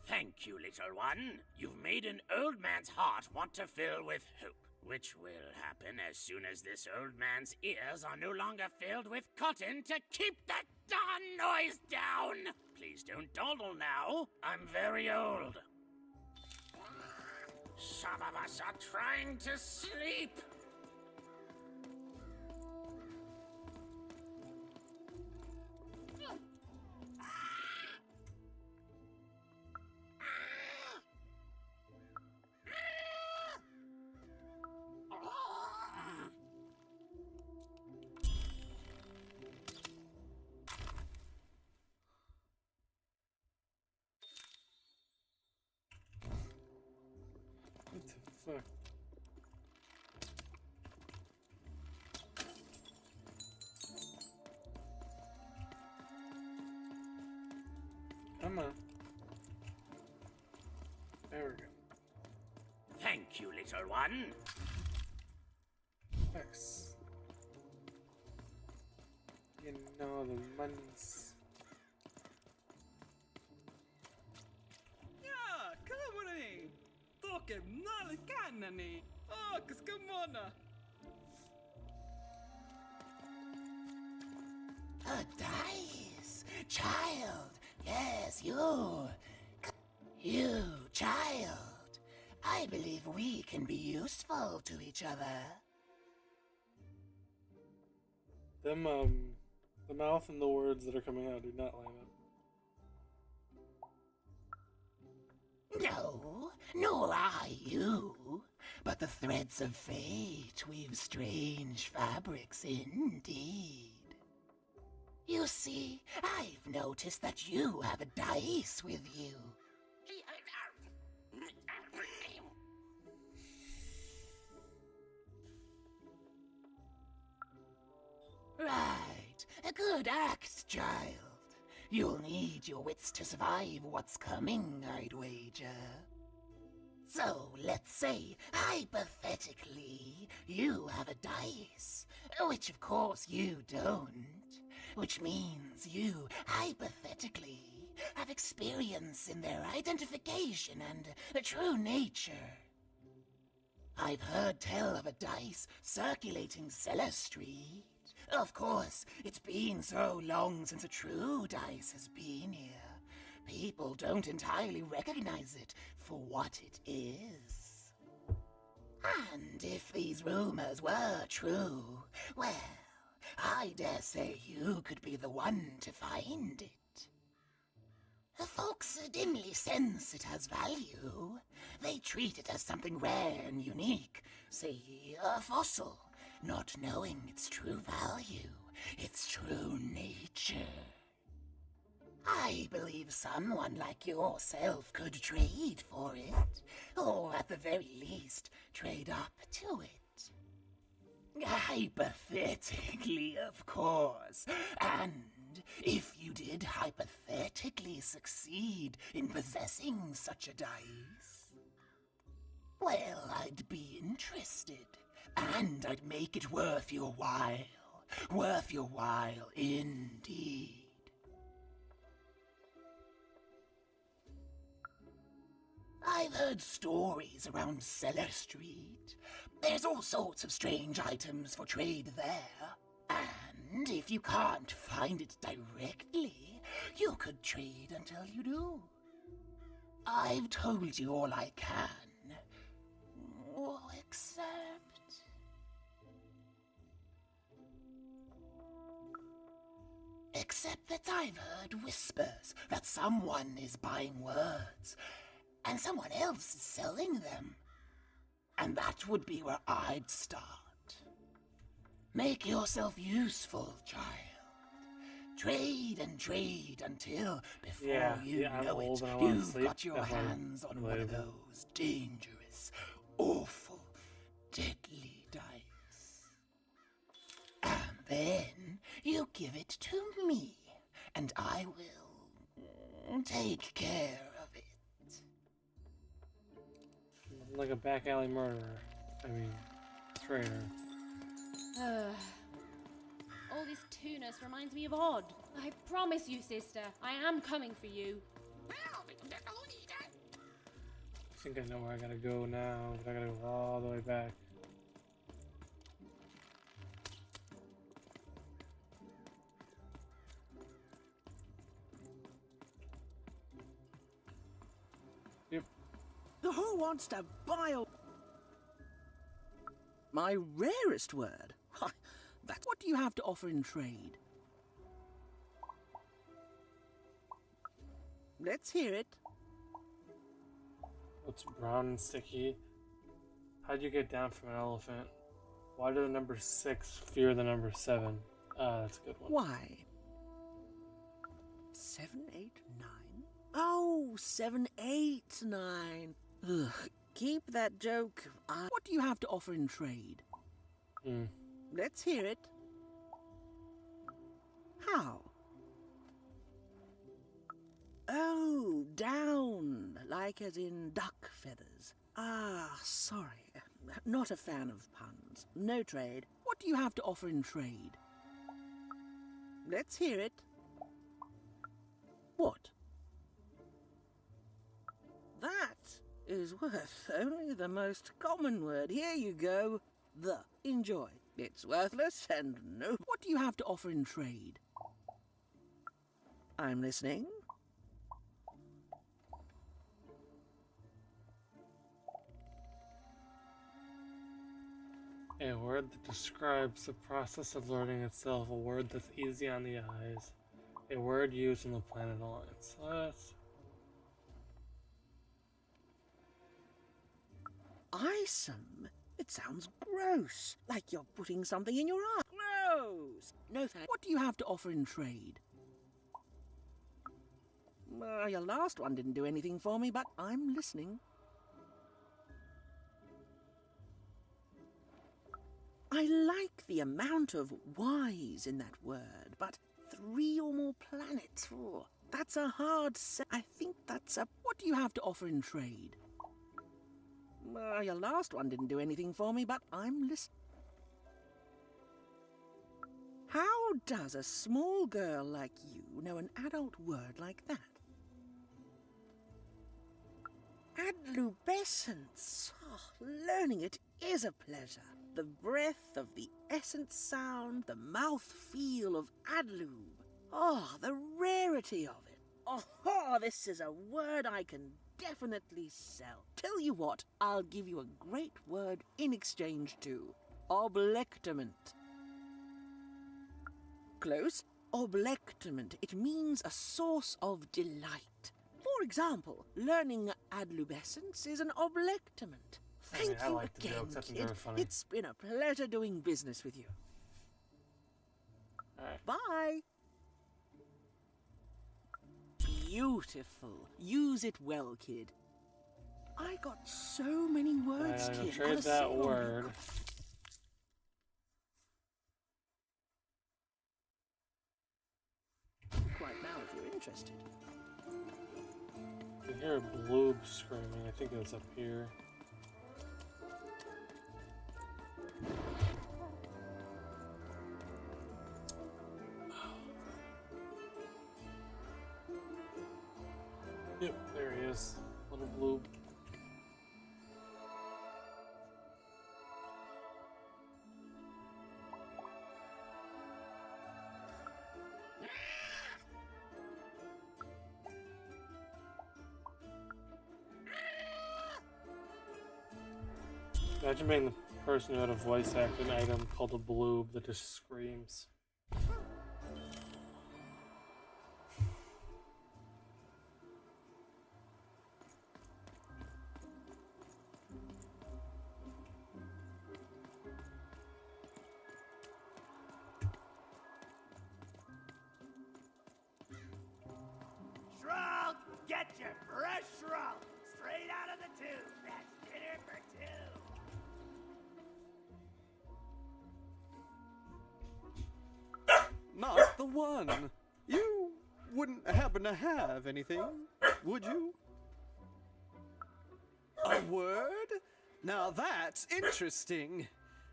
P: Thank you, little one. You've made an old man's heart want to fill with hope, which will happen as soon as this old man's ears are no longer filled with cotton to keep that darn noise down. Please don't dawdle now. I'm very old. Some of us are trying to sleep.
Q: What the fuck? Come on. There we go.
P: Thank you, little one.
Q: X. You know the money's.
J: Ja, kamani! Toke mnale kannani! Oh, kaskamona!
M: A dice! Child! Yes, you! You, child! I believe we can be useful to each other.
Q: Them, the mouth and the words that are coming out do not line up.
M: No, nor I you, but the threads of fate weave strange fabrics indeed. You see, I've noticed that you have a dice with you. Right, a good act, child. You'll need your wits to survive what's coming, I'd wager. So, let's say, hypothetically, you have a dice, which of course you don't, which means you, hypothetically, have experience in their identification and true nature. I've heard tell of a dice circulating Cellar Street. Of course, it's been so long since a true dice has been here. People don't entirely recognize it for what it is. And if these rumors were true, well,
P: I dare say you could be the one to find it. Folks dimly sense it has value. They treat it as something rare and unique, say a fossil, not knowing its true value, its true nature. I believe someone like yourself could trade for it, or at the very least, trade up to it. Hypothetically, of course, and if you did hypothetically succeed in possessing such a dice, well, I'd be interested, and I'd make it worth your while indeed. I've heard stories around Cellar Street. There's all sorts of strange items for trade there. And if you can't find it directly, you could trade until you do. I've told you all I can. Except that I've heard whispers that someone is buying words, and someone else is selling them. And that would be where I'd start. Make yourself useful, child. Trade and trade until, before you know it, you've got your hands on one of those dangerous, awful, deadly dice. And then you give it to me, and I will take care of it.
Q: Like a back alley murderer. I mean, traitor.
F: All this tunus reminds me of Odd. I promise you, sister, I am coming for you.
Q: I think I know where I gotta go now, but I gotta go all the way back.
E: Yep. Who wants to buy a... My rarest word? That's what do you have to offer in trade? Let's hear it.
Q: What's brown and sticky? How'd you get down from an elephant? Why did the number 6 fear the number 7? Ah, that's a good one.
E: Why? 7, 8, 9? Oh, 7, 8, 9. Ugh, keep that joke. What do you have to offer in trade? Let's hear it. How? Oh, down, like as in duck feathers. Ah, sorry. Not a fan of puns. No trade. What do you have to offer in trade? Let's hear it. What? That is worth only the most common word. Here you go. The. Enjoy. It's worthless and no... What do you have to offer in trade? I'm listening.
Q: A word that describes the process of learning itself. A word that's easy on the eyes. A word used in the Planet Alliance.
E: Eyesome? It sounds gross. Like you're putting something in your eye. Gross! No thanks. What do you have to offer in trade? Your last one didn't do anything for me, but I'm listening. I like the amount of Y's in that word, but 3 or more planets. Oh, that's a hard sell. I think that's a... What do you have to offer in trade? Your last one didn't do anything for me, but I'm listening. How does a small girl like you know an adult word like that? Adlubescence. Oh, learning it is a pleasure. The breath of the essence sound, the mouth feel of adlube. Oh, the rarity of it. Oh, this is a word I can definitely sell. Tell you what, I'll give you a great word in exchange too. Oblectament. Close. Oblectament. It means a source of delight. For example, learning adlubescence is an oblectament. Thank
Q: I
E: you
Q: like the
E: again,
Q: jokes. I think
E: kid.
Q: they're funny.
E: It's been a pleasure doing business with you. Bye. Beautiful. Use it well, kid. I got so many words, kid.
Q: Trade
E: Gotta
Q: that
E: see them.
Q: word.
E: Quite now, if you're interested.
Q: I hear a bloob screaming. I think it's up here. Yep, there he is. Little bloob. Imagine being the person who had a voice acting item called a bloob that just screams.
P: Shroud, get your fresh shroud straight out of the tube. That's dinner for two.
K: Not the one. You wouldn't happen to have anything, would you? A word? Now that's interesting.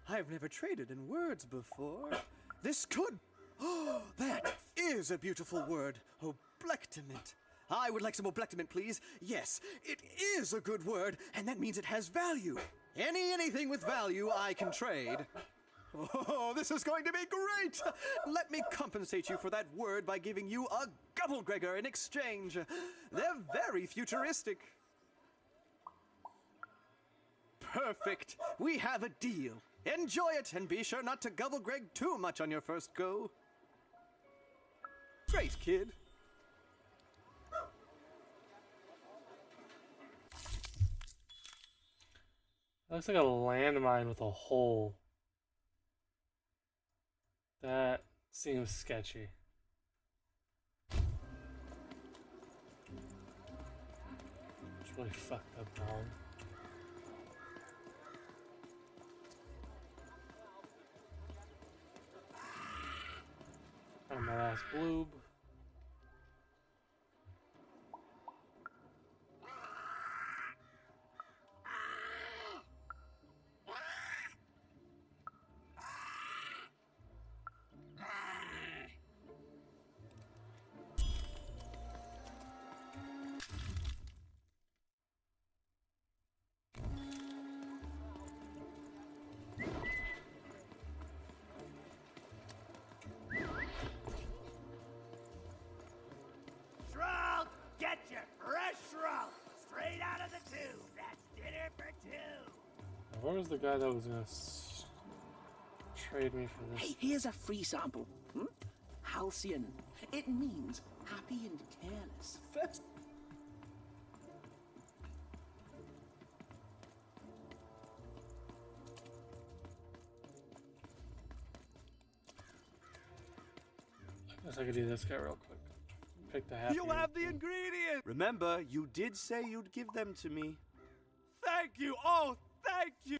K: I've never traded in words before. This could... Oh, that is a beautiful word. Oblectament. I would like some oblectament, please. Yes, it is a good word, and that means it has value. Anything with value I can trade. Oh, this is going to be great! Let me compensate you for that word by giving you a Gubblegregor in exchange. They're very futuristic. Perfect. We have a deal. Enjoy it, and be sure not to Gubblegreg too much on your first go. Great, kid.
Q: That looks like a landmine with a hole. That seems sketchy. It's really fucked up, dog. Found my last bloob.
P: Shroud, get your fresh shroud straight out of the tube. That's dinner for two.
Q: Where was the guy that was gonna trade me for this?
E: Hey, here's a free sample. Halcyon. It means happy and careless. First.
Q: I guess I could do this guy real quick. Pick the happy.
K: You have the ingredients! Remember, you did say you'd give them to me.
R: Thank you! Oh, thank you!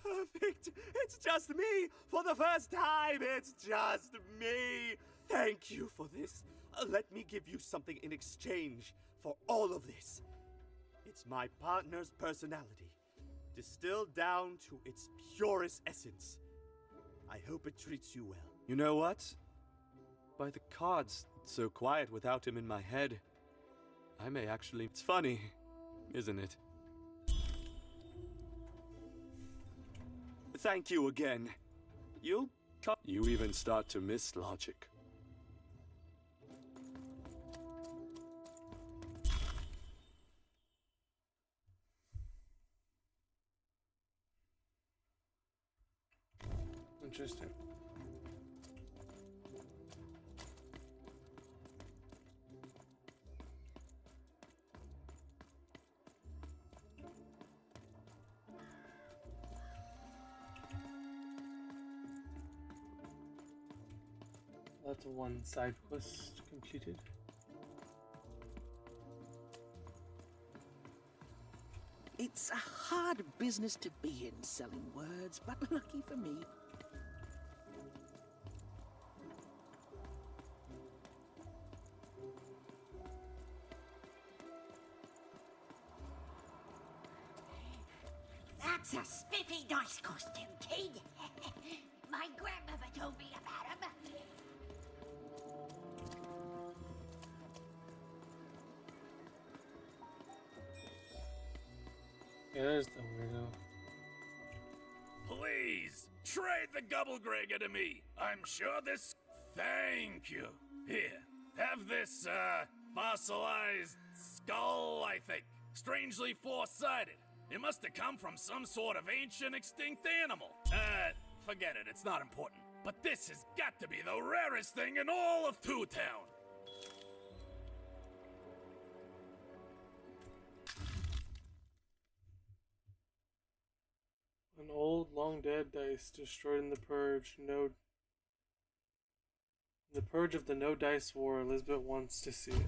R: Perfect! It's just me! For the first time, it's just me! Thank you for this. Let me give you something in exchange for all of this. It's my partner's personality, distilled down to its purest essence. I hope it treats you well.
K: You know what? By the cards, it's so quiet without him in my head. I may actually... It's funny, isn't it? Thank you again. You even start to miss logic.
Q: Interesting. That's one side quest completed.
E: It's a hard business to be in, selling words, but lucky for me.
H: That's a spiffy nice costume, kid. My grandmother told me about him.
Q: Yeah, there's the weirdo.
V: Please, trade the Gubblegregger to me. I'm sure this... Thank you. Here, have this, fossilized skull, I think. Strangely four-sided. It must have come from some sort of ancient extinct animal. Forget it, it's not important. But this has got to be the rarest thing in all of Two Town.
Q: An old, long-dead dice destroyed in the Purge. No... The Purge of the No Dice War. Elizabeth wants to see it.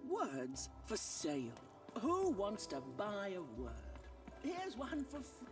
E: Words for sale. Who wants to buy a word? Here's one for free.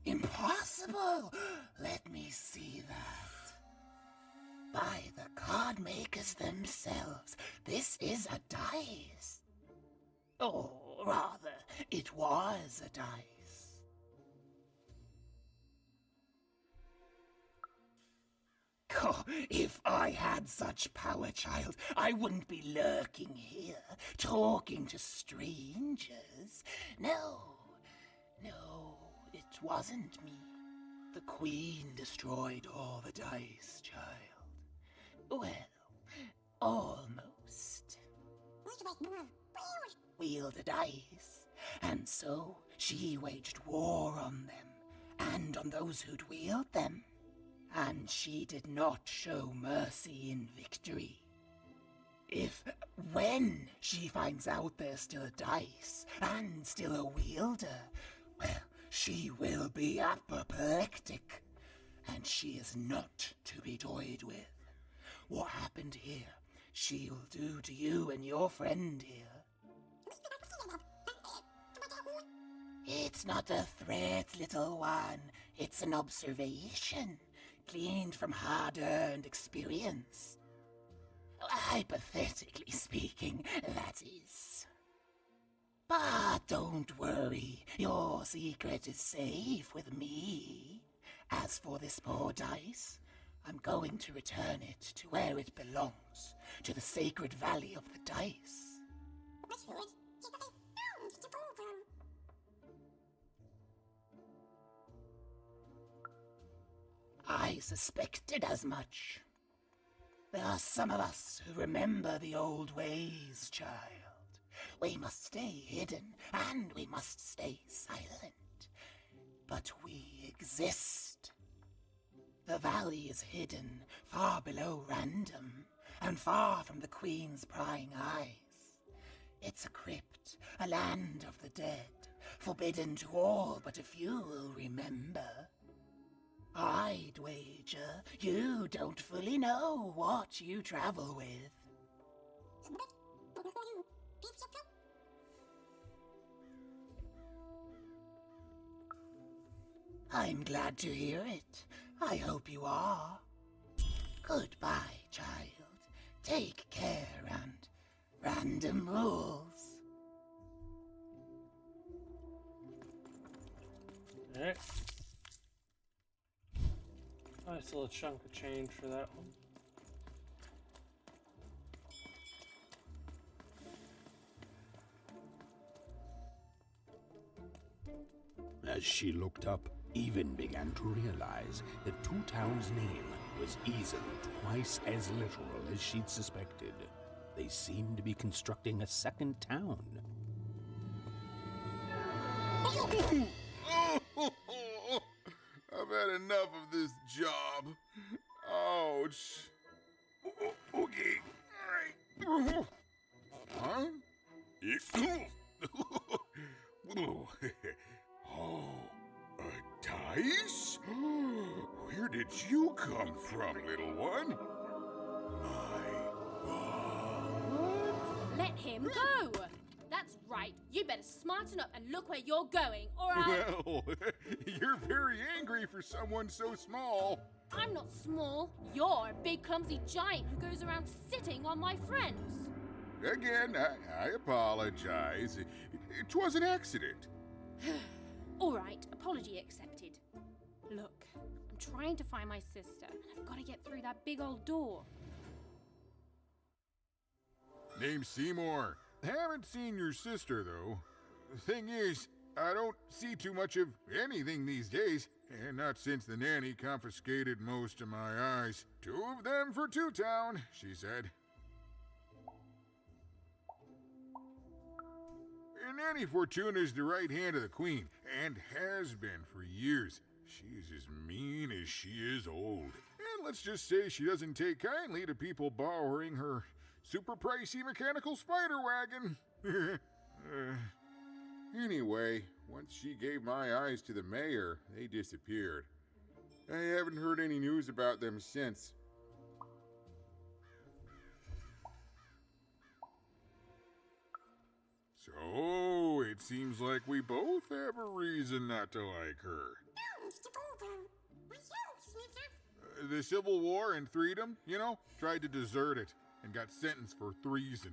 P: Impossible! Let me see that. By the card makers themselves, this is a dice. Or rather, it was a dice. Oh, if I had such power, child, I wouldn't be lurking here, talking to strangers. No, it wasn't me. The Queen destroyed all the dice, child. Well, almost. Wheeled a dice, and so she waged war on them, and on those who'd wield them. And she did not show mercy in victory. When she finds out there's still a dice, and still a wielder, well, she will be apoplectic, and she is not to be toyed with. What happened here, she'll do to you and your friend here. It's not a threat, little one. It's an observation, gleaned from hard-earned experience. Hypothetically speaking, that is. But don't worry, your secret is safe with me. As for this poor dice, I'm going to return it to where it belongs, to the sacred valley of the dice. I suspected as much. There are some of us who remember the old ways, child. We must stay hidden, and we must stay silent. But we exist. The valley is hidden, far below random, and far from the Queen's prying eyes. It's a crypt, a land of the dead, forbidden to all but a few will remember. I'd wager you don't fully know what you travel with. I'm glad to hear it. I hope you are. Goodbye, child. Take care and random rules.
Q: Alright. Nice little chunk of change for that one.
M: As she looked up, Even began to realize that Two Town's name was easily twice as literal as she'd suspected. They seemed to be constructing a second town.
I: I've had enough of this job. Ouch. Okay. All right. Huh? Oh, a dice? Where did you come from, little one?
F: Let him go! That's right. You better smarten up and look where you're going, or I...
I: Well, you're very angry for someone so small.
F: I'm not small. You're a big, clumsy giant who goes around sitting on my friends.
I: Again, I apologize. It was an accident.
F: All right, apology accepted. Look, I'm trying to find my sister, and I've got to get through that big old door.
I: Name's Seymour. Haven't seen your sister, though. Thing is, I don't see too much of anything these days, and not since the nanny confiscated most of my eyes. 2 of them for Two Town, she said. And Nanny Fortuna's the right hand of the Queen, and has been for years. She's as mean as she is old. And let's just say she doesn't take kindly to people borrowing her super pricey mechanical spider wagon. Anyway, once she gave my eyes to the mayor, they disappeared. I haven't heard any news about them since. So, it seems like we both have a reason not to like her. The Civil War and Freedom, you know, tried to desert it and got sentenced for treason.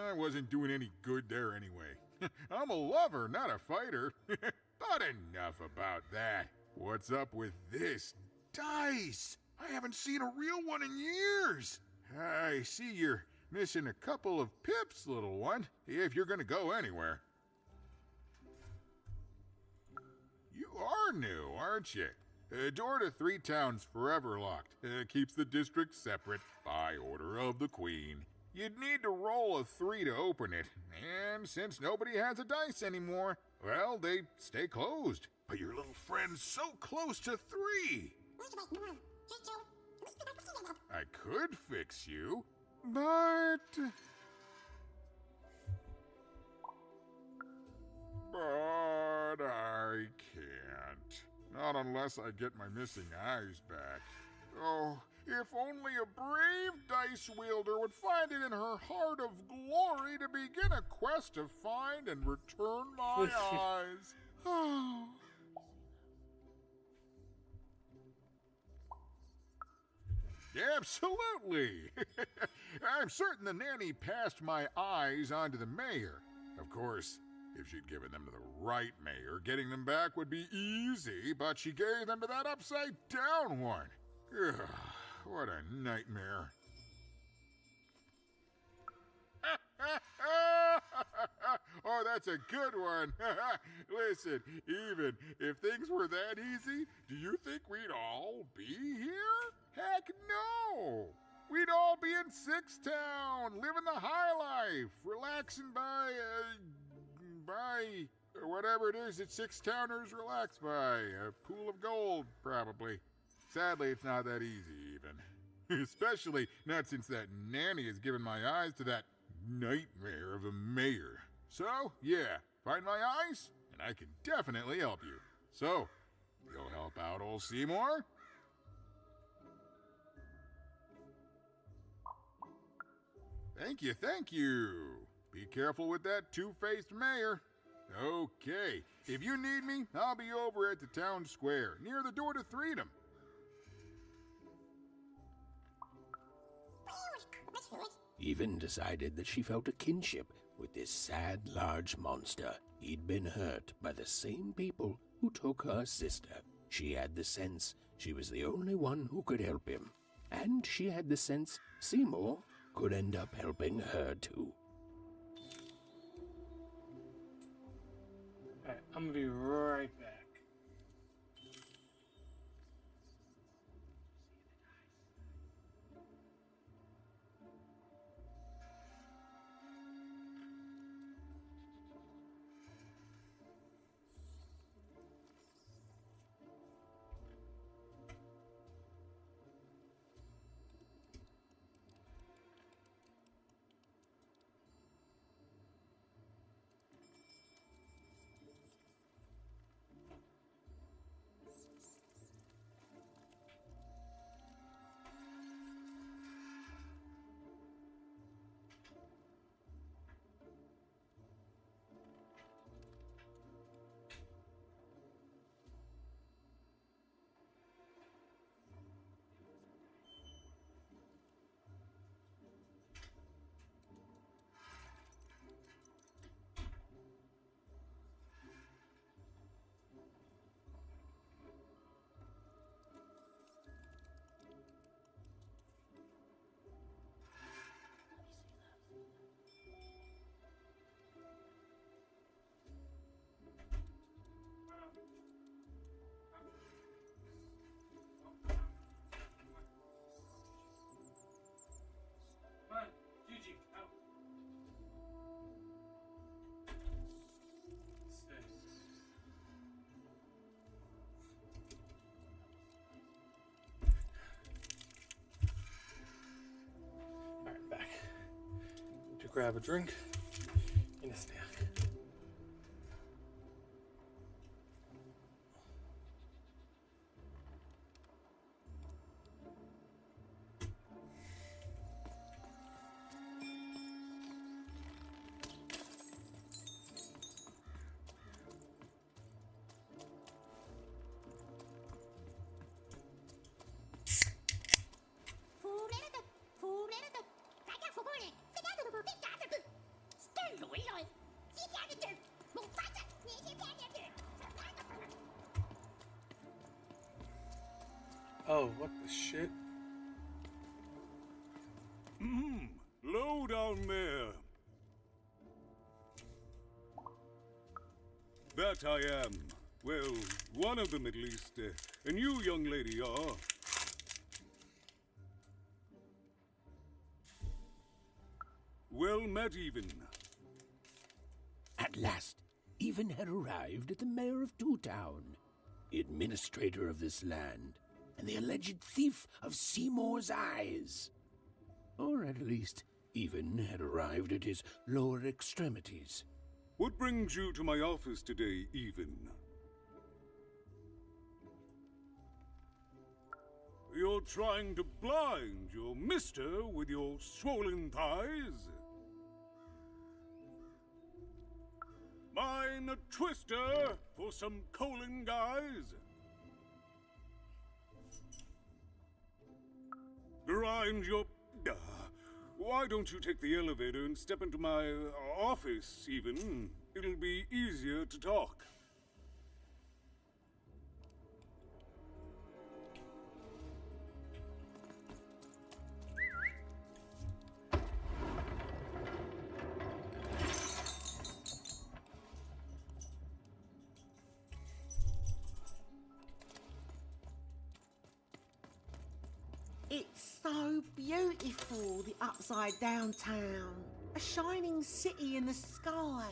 I: I wasn't doing any good there anyway. I'm a lover, not a fighter. But enough about that. What's up with this dice? I haven't seen a real one in years. I see you're missing a couple of pips, little one, if you're gonna go anywhere. You are new, aren't you? Door to Three Town's forever locked. Keeps the district separate by order of the Queen. You'd need to roll a 3 to open it, and since nobody has a dice anymore, well, they stay closed. But your little friend's so close to 3. I could fix you, but I can't. Not unless I get my missing eyes back. Oh, if only a brave dice wielder would find it in her heart of glory to begin a quest to find and return my eyes. Oh. Absolutely. I'm certain the nanny passed my eyes on to the mayor. Of course, if she'd given them to the right mayor, getting them back would be easy, but she gave them to that upside-down one. Ugh, what a nightmare. Oh, that's a good one. Listen, even if things were that easy, do you think we'd all be here? Heck no! We'd all be in Sixtown, living the high life, relaxing by whatever it is that Sixtowners relax by. A pool of gold, probably. Sadly, it's not that easy, even. Especially not since that nanny has given my eyes to that nightmare of a mayor. So, yeah, find my eyes, and I can definitely help you. So, you'll help out old Seymour? Thank you, thank you. Be careful with that two-faced mayor. Okay, if you need me, I'll be over at the town square, near the door to Freedom.
M: Even decided that she felt a kinship with this sad, large monster. He'd been hurt by the same people who took her sister. She had the sense she was the only one who could help him, and she had the sense Seymour could end up helping her too.
Q: Alright, I'm gonna be right back. Alright, back. To grab a drink and a snack. Oh, what the shit?
S: Low down there. That I am. Well, one of them at least. And you, young lady, are. Well met, Even.
M: At last, Even had arrived at the mayor of Two Town, the administrator of this land, and the alleged thief of Seymour's eyes. Or at least, Even had arrived at his lower extremities.
S: What brings you to my office today, Even? You're trying to blind your mister with your swollen thighs? Mine a twister for some colon guys? Grind your... why don't you take the elevator and step into my office, Even? It'll be easier to talk.
C: It's so beautiful, the upside down town. A shining city in the sky.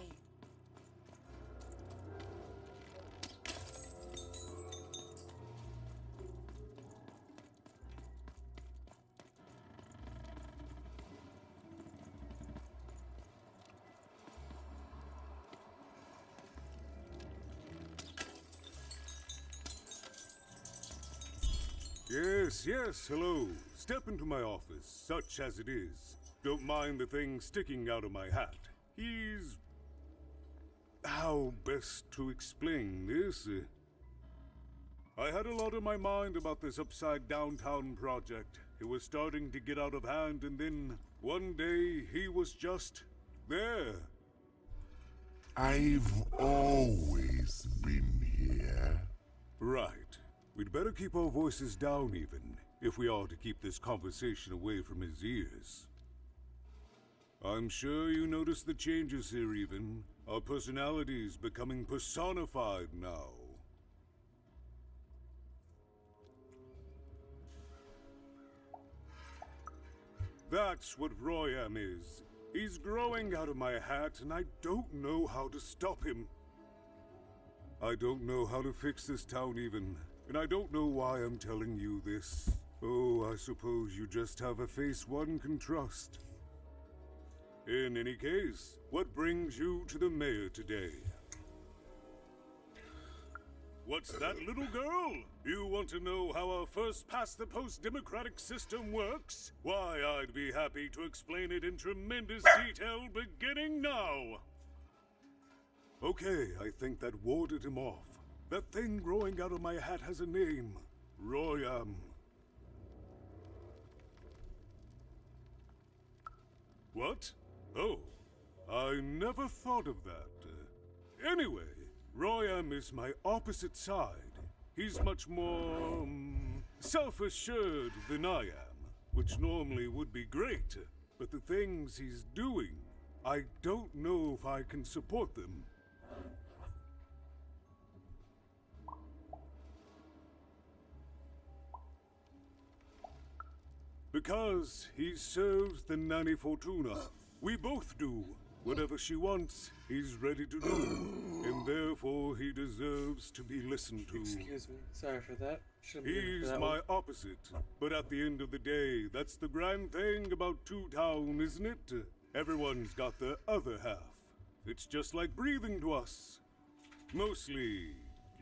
S: Yes, hello. Step into my office, such as it is. Don't mind the thing sticking out of my hat. He's... how best to explain this? I had a lot on my mind about this upside downtown project. It was starting to get out of hand, and then one day he was just there.
G: I've always been
L: here.
S: Right. We'd better keep our voices down even, if we are to keep this conversation away from his ears. I'm sure you noticed the changes here even. Our personalities becoming personified now. That's what Royam is. He's growing out of my hat, and I don't know how to stop him. I don't know how to fix this town even, and I don't know why I'm telling you this. Oh, I suppose you just have a face one can trust. In any case, what brings you to the mayor today? What's that, little girl? You want to know how our first-past-the-post democratic system works? Why, I'd be happy to explain it in tremendous detail beginning now. Okay, I think that warded him off. That thing growing out of my hat has a name. Royam. What? Oh, I never thought of that. Anyway, Royam is my opposite side. He's much more self-assured than I am, which normally would be great. But the things he's doing, I don't know if I can support them. Because he serves the Nanny Fortuna. We both do. Whatever she wants, he's ready to do. And therefore, he deserves to be listened to.
Q: Excuse me. Sorry for that.
S: He's my opposite. But at the end of the day, that's the grand thing about Two Town, isn't it? Everyone's got their other half. It's just like breathing to us. Mostly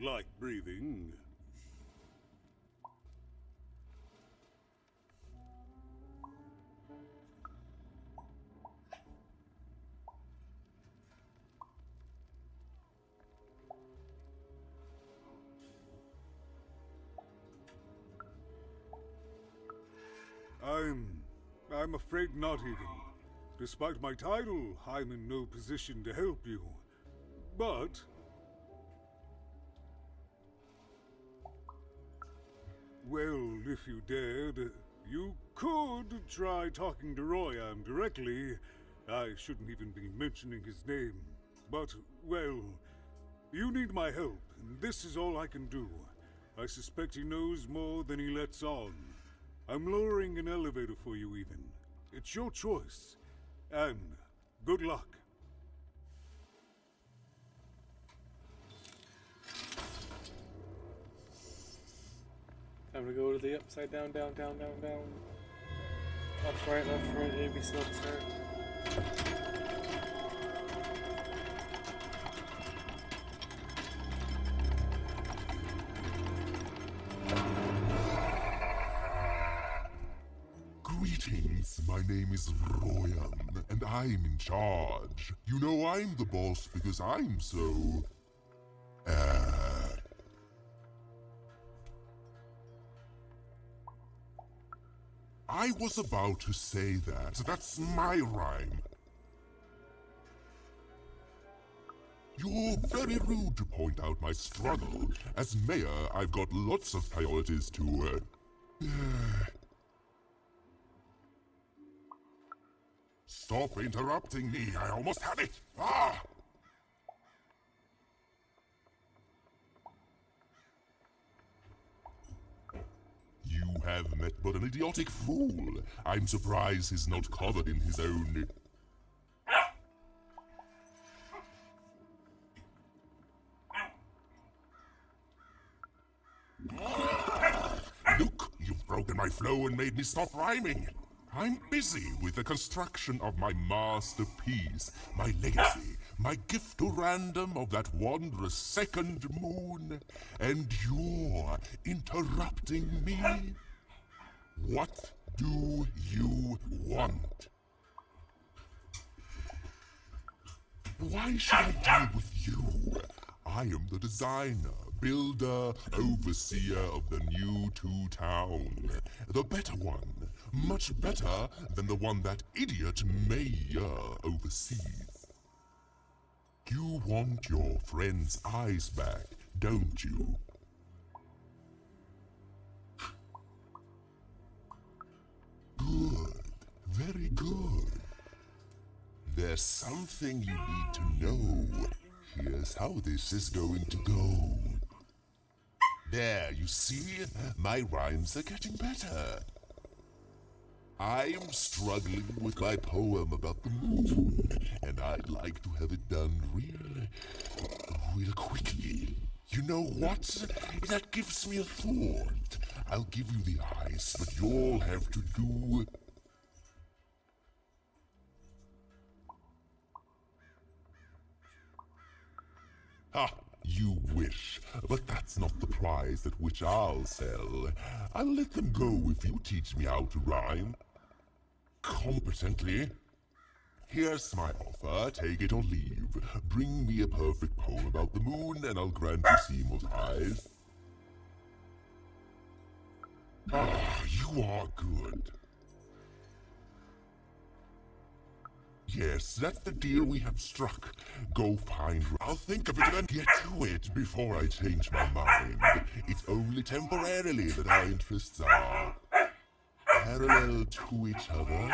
S: like breathing. I'm afraid not even. Despite my title, I'm in no position to help you. But well, if you dared, you could try talking to Royam directly. I shouldn't even be mentioning his name. But, well, you need my help, and this is all I can do. I suspect he knows more than he lets on. I'm lowering an elevator for you even. It's your choice. And good luck.
Q: Time to go to the upside down, down, down, down, down. Left, right, A, B, C, left, start.
D: Greetings, my name is Royam, and I'm in charge. You know I'm the boss because I'm so... I was about to say that. That's my rhyme. You're very rude to point out my struggle. As mayor, I've got lots of priorities to, Stop interrupting me. I almost had it. Ah! You have met but an idiotic fool. I'm surprised he's not covered in his own... Look, you've broken my flow and made me stop rhyming. I'm busy with the construction of my masterpiece, my legacy, my gift to random of that wondrous second moon, and you're interrupting me? What do you want? Why should I deal with you? I am the designer, builder, overseer of the new Two Town. The better one. Much better than the one that idiot mayor oversees. You want your friend's eyes back. don't you? Good. Very good. There's something you need to know. Here's how this is going to go. There, you see? My rhymes are getting better. I'm struggling with my poem about the moon, and I'd like to have it done real quickly. You know what? That gives me a thought. I'll give you the ice, but you'll have to do... Ha! You wish, but that's not the prize at which I'll sell. I'll let them go if you teach me how to rhyme. Competently. Here's my offer, take it or leave. Bring me a perfect poem about the moon, and I'll grant you Seymour's eyes. Ah, you are good. Yes, that's the deal we have struck. Go find... I'll think of it and get to it before I change my mind. It's only temporarily that our interests are parallel to each other.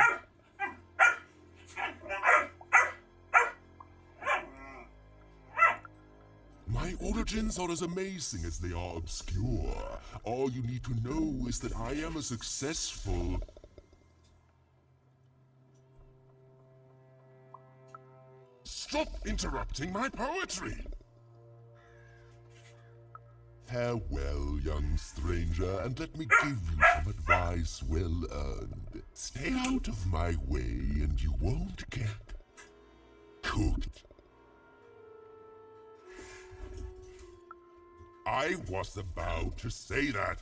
D: My origins are as amazing as they are obscure. All you need to know is that I am a successful... Stop interrupting my poetry! Farewell, young stranger, and let me give you some advice well earned. Stay out of my way and you won't get cooked. I was about to say that.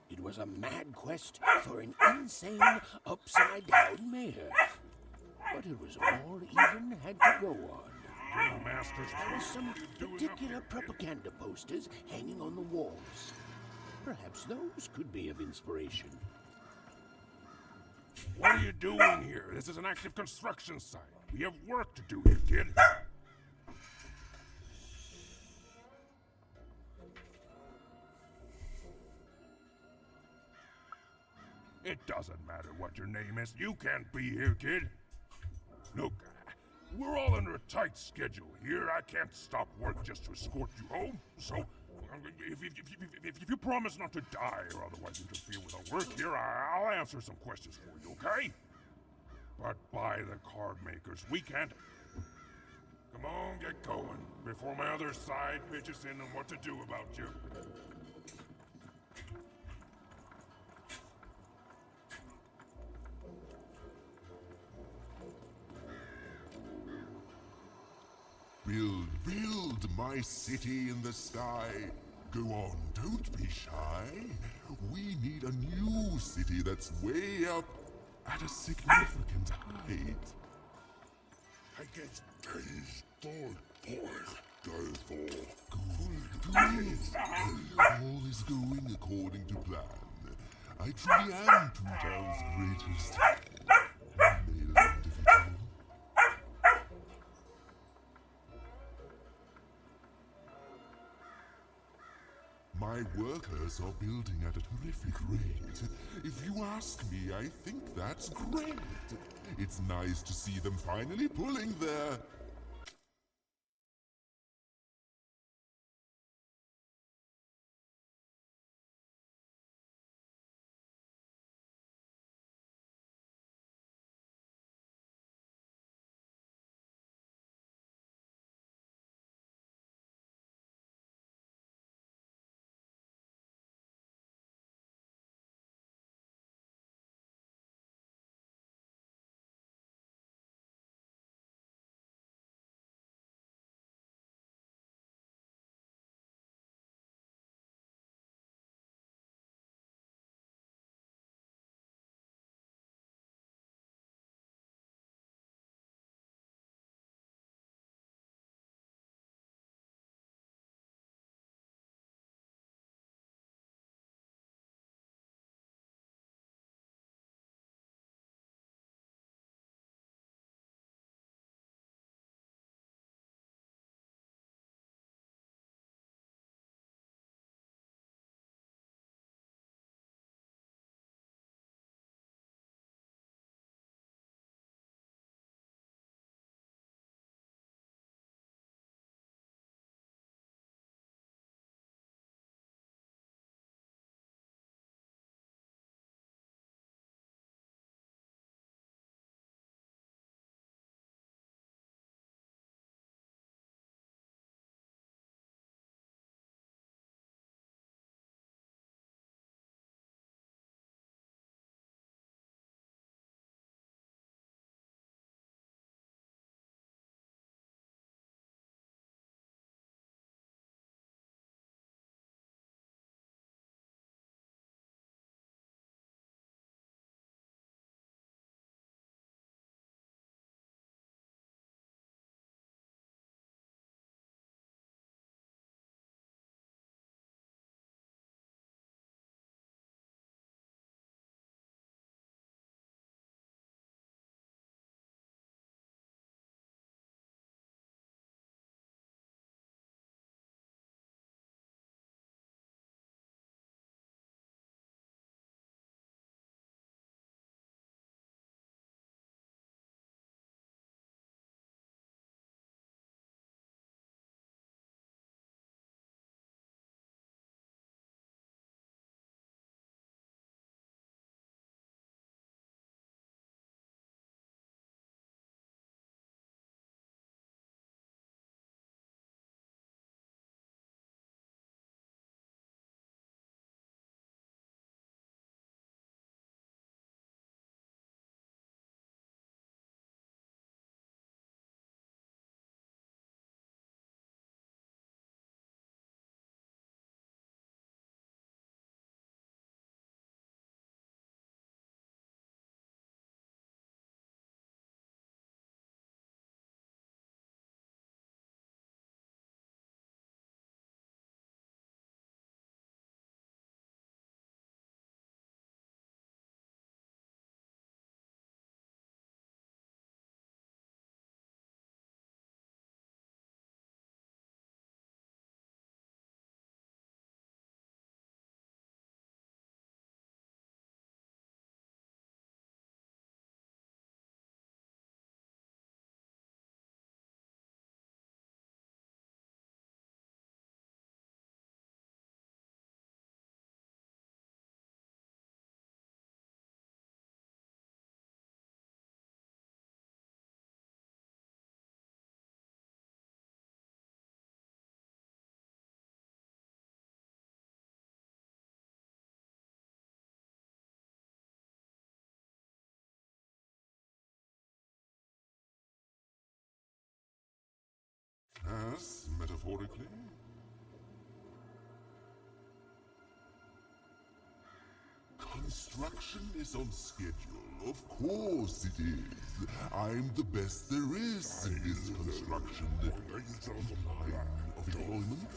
M: It was a mad quest for an insane, upside-down mare. But it was all even had to go on. There were some particular propaganda posters hanging on the walls. Perhaps those could be of inspiration.
S: What are you doing here? This is an active construction site. We have work to do here, kid. It doesn't matter what your name is. You can't be here, kid. Look, we're all under a tight schedule here. I can't stop work just to escort you home. So, if you promise not to die or otherwise interfere with our work here, I'll answer some questions for you, okay? But by the card makers, we can't... Come on, get going, before my other side pitches in on what to do about you.
D: Build my city in the sky. Go on, don't be shy. We need a new city that's way up at a significant height. I get Good. All is going according to plan. I truly am Toontown's greatest male individual. My workers are building at a terrific rate. If you ask me, I think that's great. It's nice to see them finally pulling their metaphorically. Construction is on schedule. Of course it is. I'm the best there is in this construction line of employment.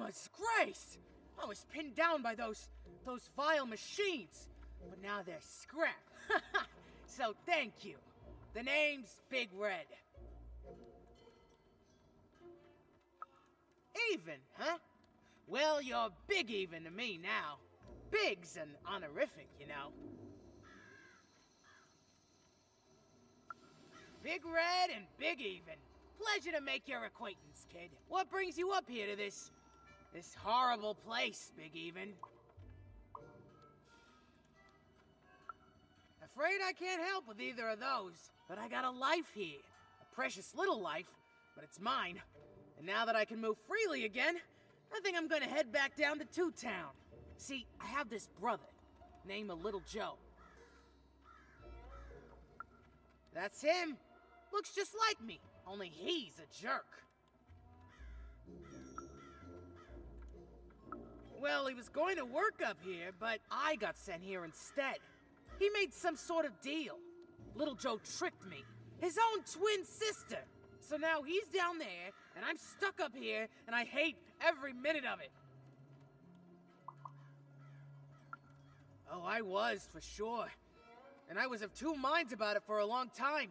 B: Grandma's grace! I was pinned down by those vile machines, but now they're scrap. So thank you. The name's Big Red. Even, huh? Well, you're big even to me now. Big's an honorific, you know. Big Red and Big Even. Pleasure to make your acquaintance, kid. What brings you up here to this horrible place, Big Even? Afraid I can't help with either of those, but I got a life here. A precious little life, but it's mine. And now that I can move freely again, I think I'm gonna head back down to Two Town. See, I have this brother, named Little Joe. That's him. Looks just like me, only he's a jerk. Well, he was going to work up here, but I got sent here instead. He made some sort of deal. Little Joe tricked me. His own twin sister. So now he's down there, and I'm stuck up here, and I hate every minute of it. Oh, I was, for sure. And I was of two minds about it for a long time.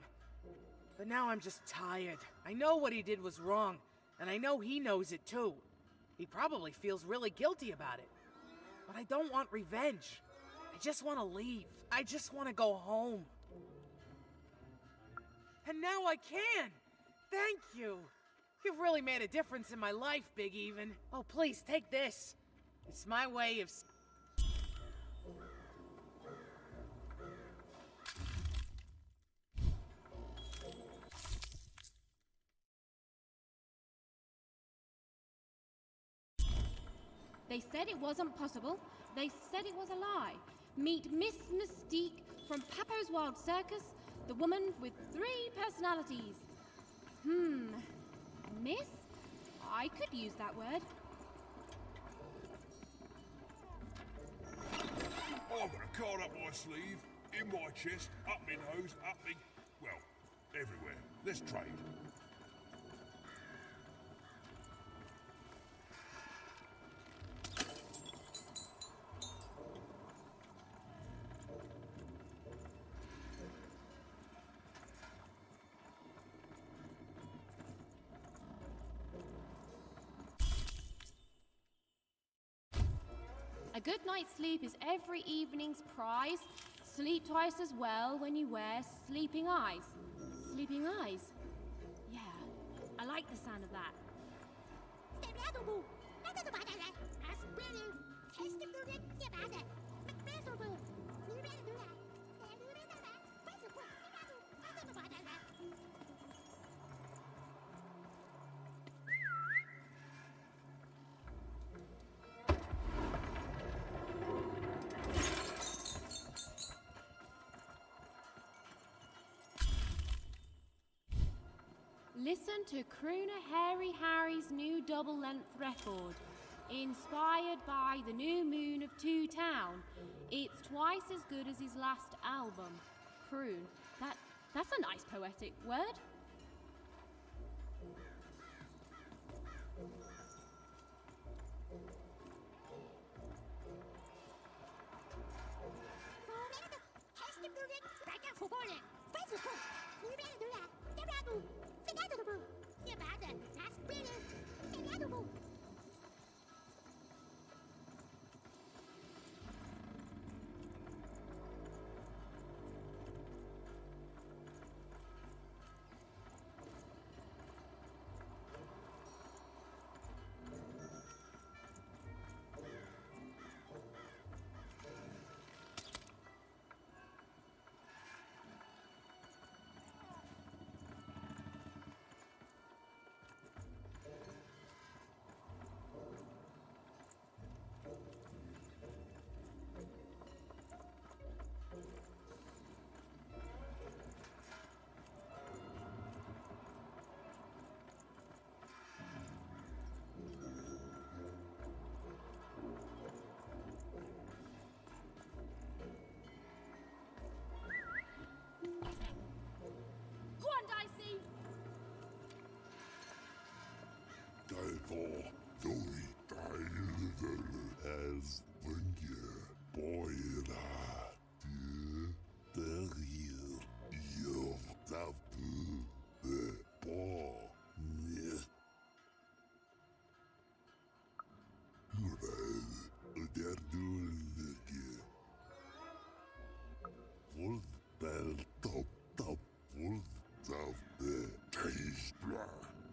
B: But now I'm just tired. I know what he did was wrong, and I know he knows it too. He probably feels really guilty about it. But I don't want revenge. I just want to leave. I just want to go home. And now I can! Thank you! You've really made a difference in my life, Big Even. Oh, please, take this. It's my way of...
F: They said it wasn't possible. They said it was a lie. Meet Miss Mystique from Papo's Wild Circus, the woman with 3 personalities. Miss? I could use that word.
S: I've got a card up my sleeve, in my chest, up my nose, up me... well, everywhere. Let's trade.
F: A good night's sleep is every evening's prize. Sleep twice as well when you wear sleeping eyes. Sleeping eyes? Yeah, I like the sound of that. Listen to Crooner Hairy Harry's new double-length record, inspired by the new moon of Two Town. It's twice as good as his last album. Croon. That's a nice poetic word.
D: Devil, Dorita. as boira the real you have the ball. Der dullige Wolf bell top wolf of the case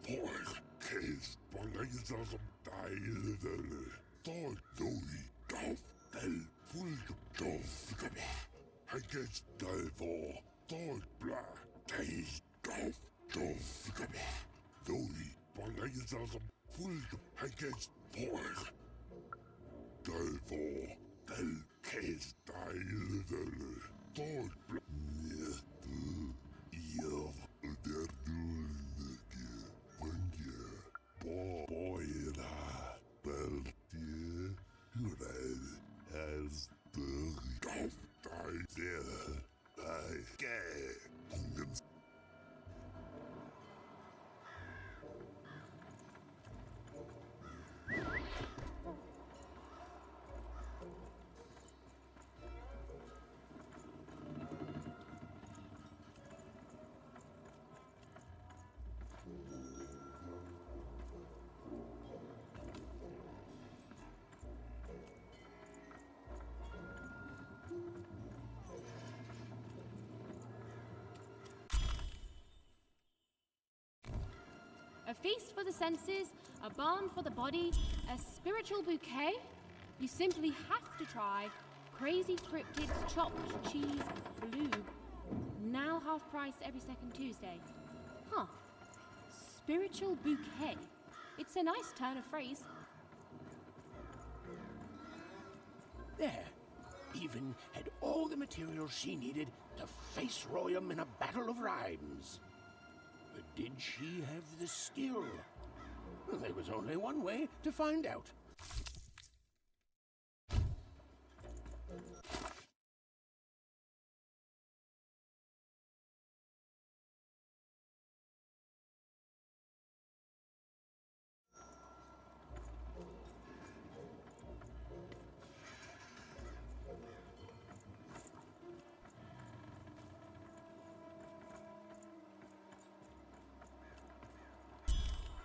D: for case bangayız lazım değil Toy dof del full dof I guess for toy black case dof doy bangayız lazım full I guess for Delvor, del case dial, toy Io, der dullige, vange, boira, beltie, red, as the golf die there, I gay,
F: A feast for the senses, a balm for the body, a spiritual bouquet? You simply have to try Crazy Cryptid's Chopped Cheese Blue. Now half price every second Tuesday. Huh. Spiritual bouquet. It's a nice turn of phrase.
M: There. Even had all the materials she needed to face Royum in a battle of rhymes. But did she have the skill? Well, there was only one way to find out.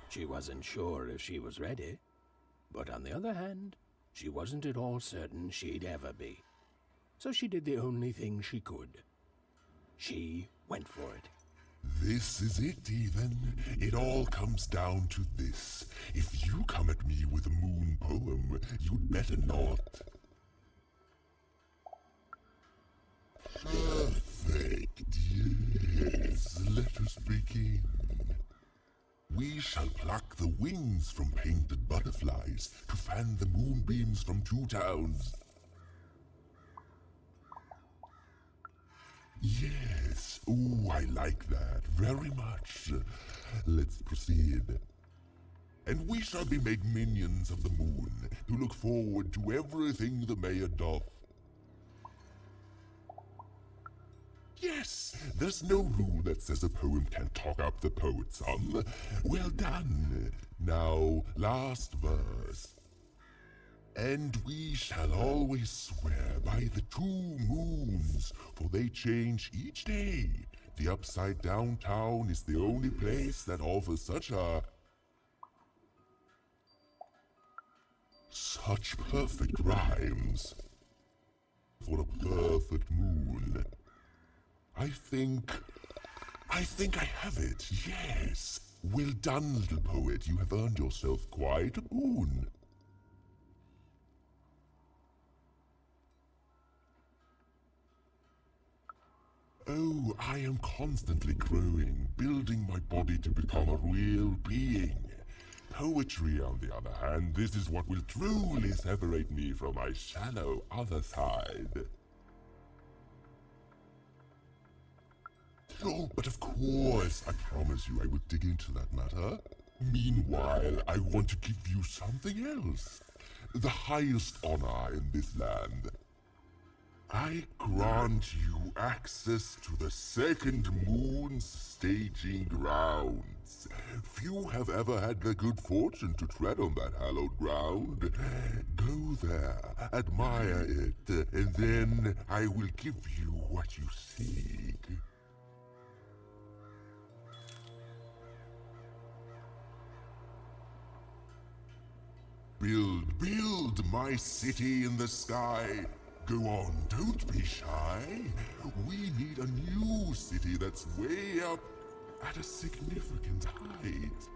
M: She wasn't sure if she was ready, but on the other hand, she wasn't at all certain she'd ever be. So she did the only thing she could. She went for it.
D: This is it, even. It all comes down to this. If you come at me with a moon poem, you'd better not. Perfect, yes. Let us begin. We shall pluck the wings from painted butterflies to fan the moonbeams from two towns. Yes, ooh, I like that very much. Let's proceed. And we shall be made minions of the moon, to look forward to everything the mayor doth. Yes, there's no rule that says a poem can't talk up the poet's son. Well done. Now, last verse. And we shall always swear by the 2 moons, for they change each day. The upside down town is the only place that offers such perfect rhymes. For a perfect moon. I think I have it, yes. Well done, little poet. You have earned yourself quite a boon. Oh, I am constantly growing, building my body to become a real being. Poetry, on the other hand, this is what will truly separate me from my shallow other side. Oh, but of course, I promise you I will dig into that matter. Meanwhile, I want to give you something else. The highest honor in this land. I grant you access to the second moon's staging grounds. you have ever had the good fortune to tread on that hallowed ground, go there, admire it, and then I will give you what you seek. Build my city in the sky. Go on, don't be shy. We need a new city that's way up at a significant height.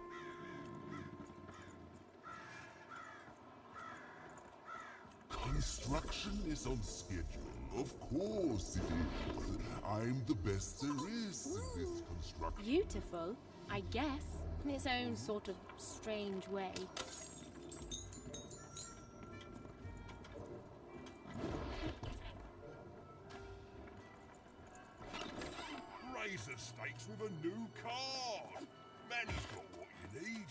D: Construction is on schedule. Of course it is. I'm the best there is in this construction.
F: Beautiful, I guess, in its own sort of strange way.
S: Razor stakes with a new card. Manny's got what you need.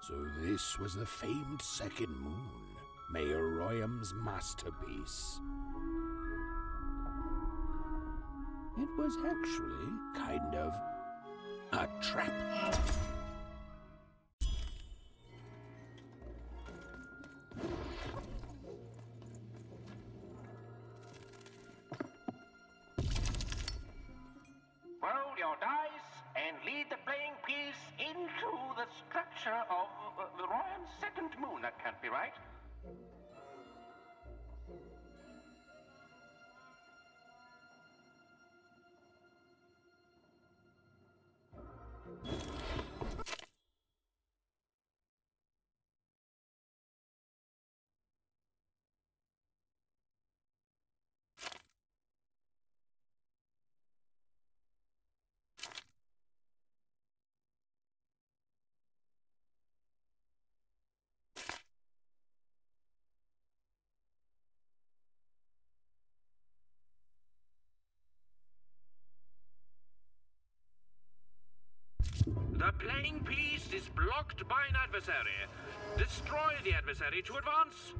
M: So this was the famed second moon, Mayor Royam's masterpiece. It was actually kind of a trap.
A: your dice and lead the playing piece into the structure of the Royan's second moon. That can't be right.
N: The playing piece is blocked by an adversary. Destroy the adversary to advance.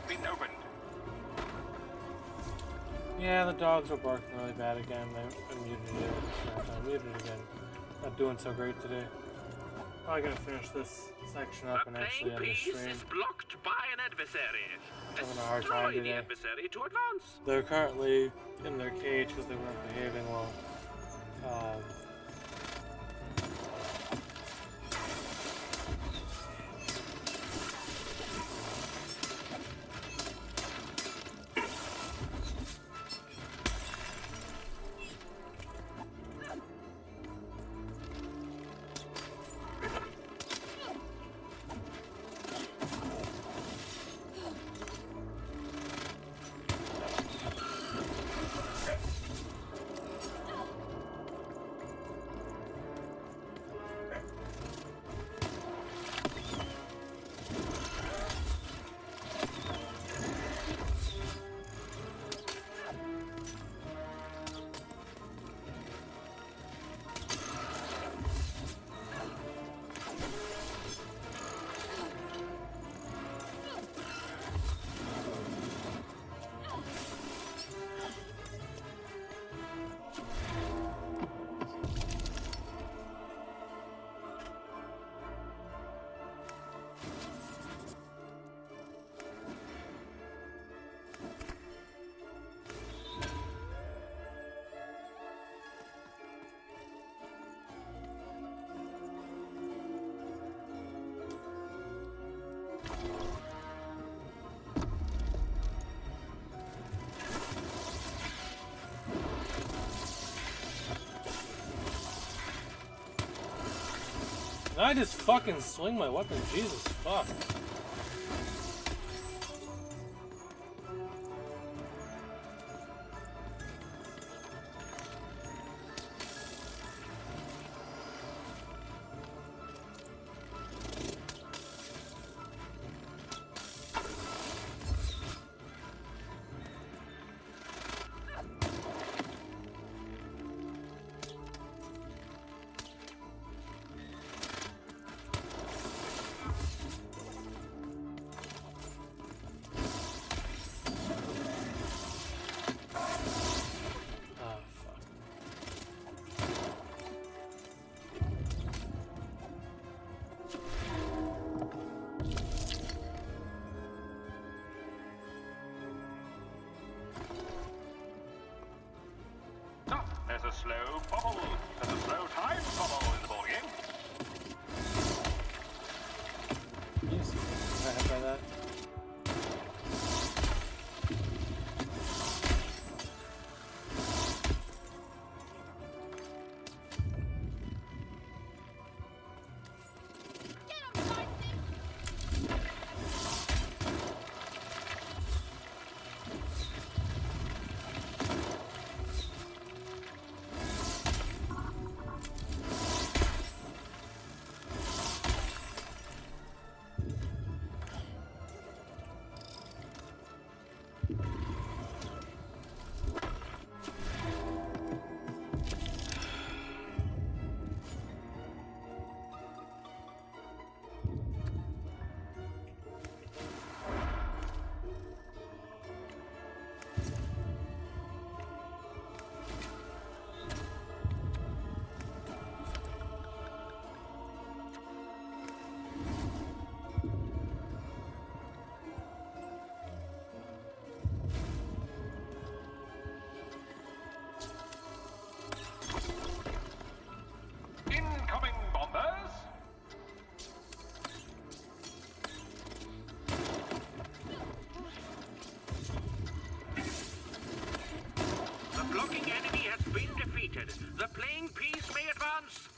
A: been opened.
Q: Yeah, the dogs are barking really bad again. I muted it. I muted it again. Not doing so great today. Probably gonna finish this section up and actually end the stream.
N: Is blocked by an adversary.
Q: Having a hard time
N: Destroy the
Q: today.
N: adversary to advance.
Q: They're currently in their cage because they weren't behaving well. Can I just fucking swing my weapon? Jesus fuck.
A: There's a slow bubble. There's a slow time bubble in the ballgame.
Q: Yes. Can I hit by that?
A: Incoming bombers.
N: The blocking enemy has been defeated. The playing piece may advance.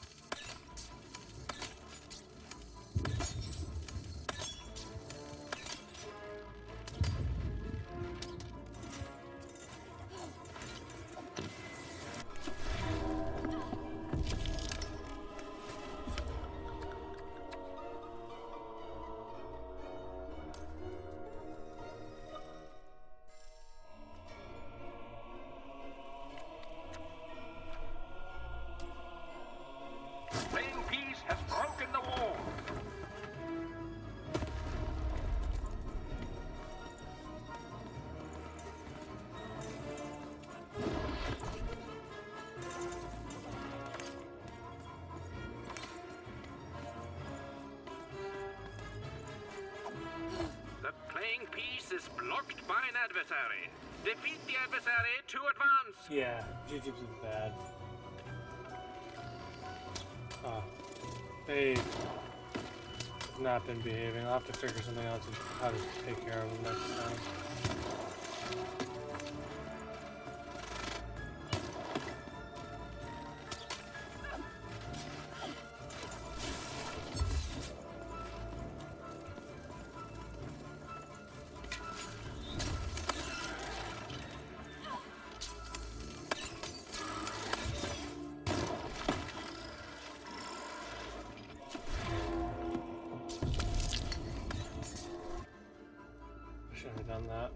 A: Playing piece has broken the wall.
N: The playing piece is blocked by an adversary. Defeat the adversary to advance.
Q: Yeah, GG's is bad. They have not been behaving. I'll have to figure something out to how to take care of them next time. Should have done that.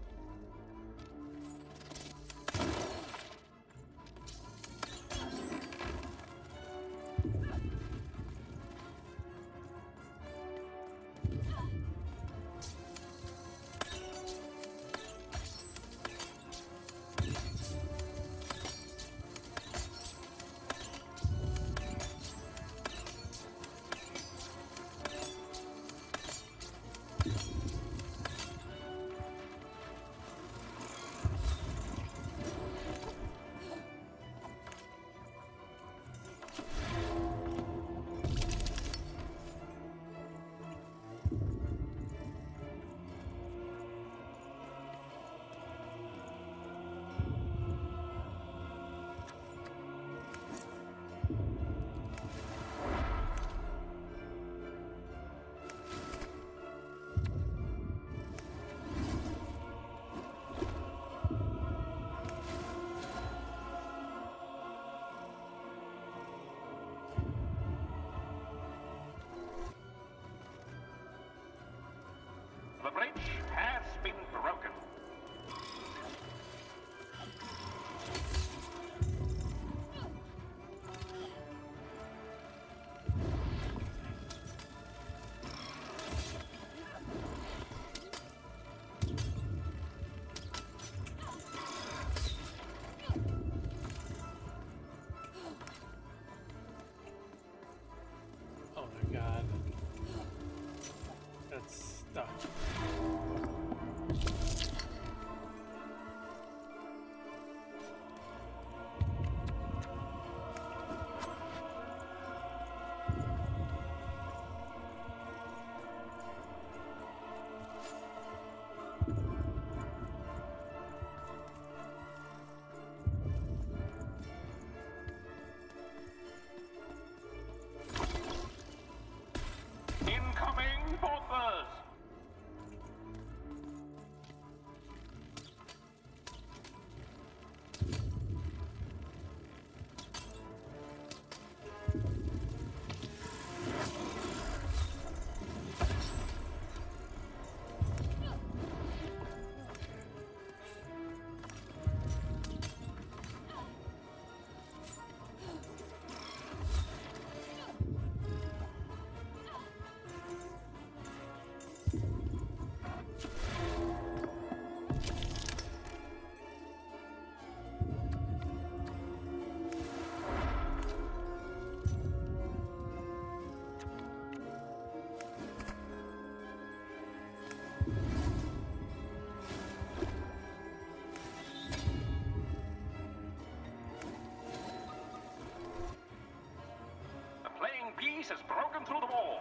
A: piece has broken through the wall.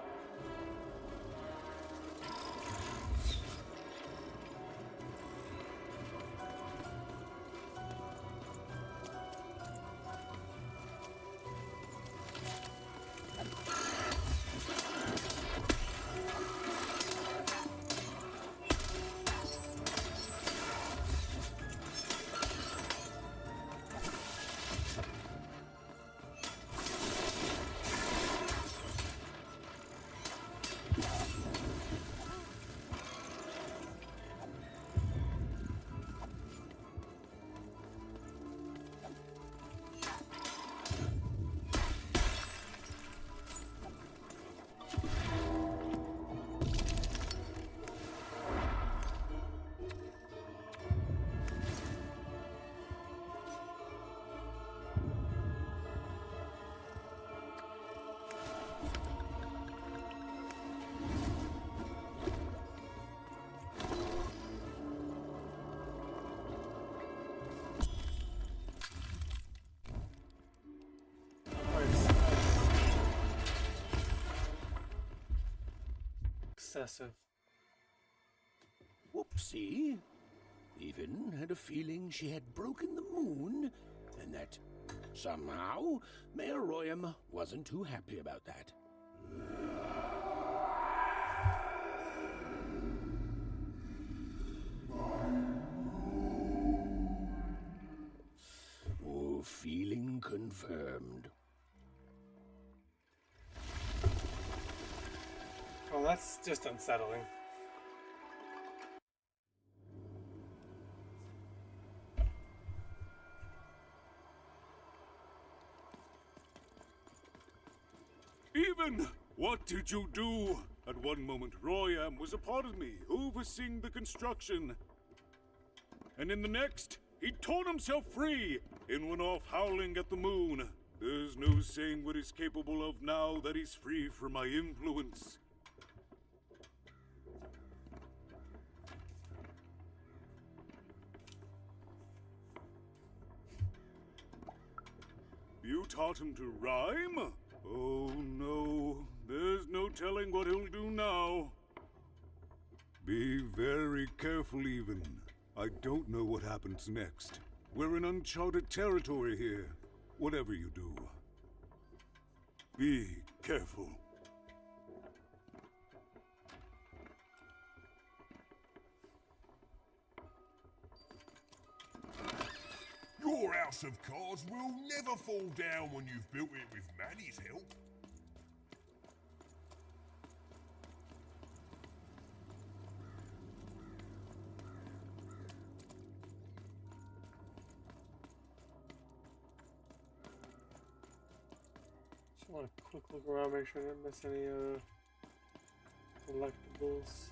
Q: Excessive.
M: Whoopsie. Even had a feeling she had broken the moon, and that somehow Mayor Royam wasn't too happy about that. Oh, feeling confirmed.
Q: Oh, that's just unsettling.
G: Even, what did you do? At one moment, Royam was a part of me, overseeing the construction. And in the next, he torn himself free and went off howling at the moon. There's no saying what he's capable of now that he's free from my influence. You taught him to rhyme? Oh no, there's no telling what he'll do now. Be very careful, Even. I don't know what happens next. We're in uncharted territory here. Whatever you do, be careful.
S: Your house of cards will never fall down when you've built it with Manny's help.
Q: Just want a quick look around, make sure I didn't miss any collectibles.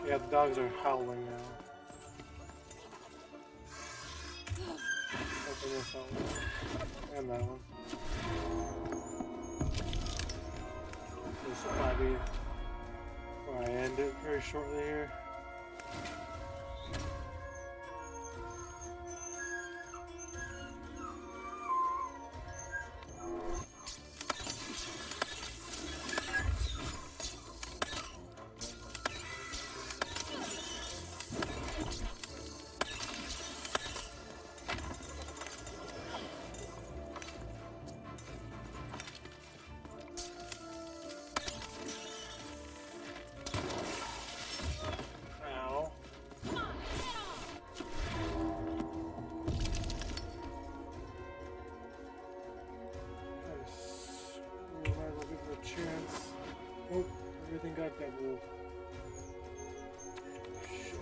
Q: Yeah, the dogs are howling now. Open this one. And that one. This might be where I end it very shortly here. Chance. Oh, everything got doubled. Shit.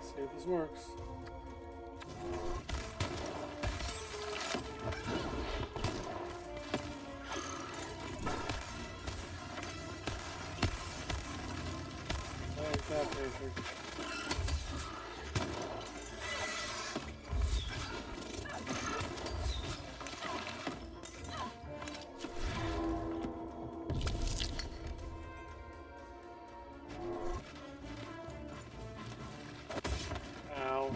Q: See if this works. Like that, perfect. Ow.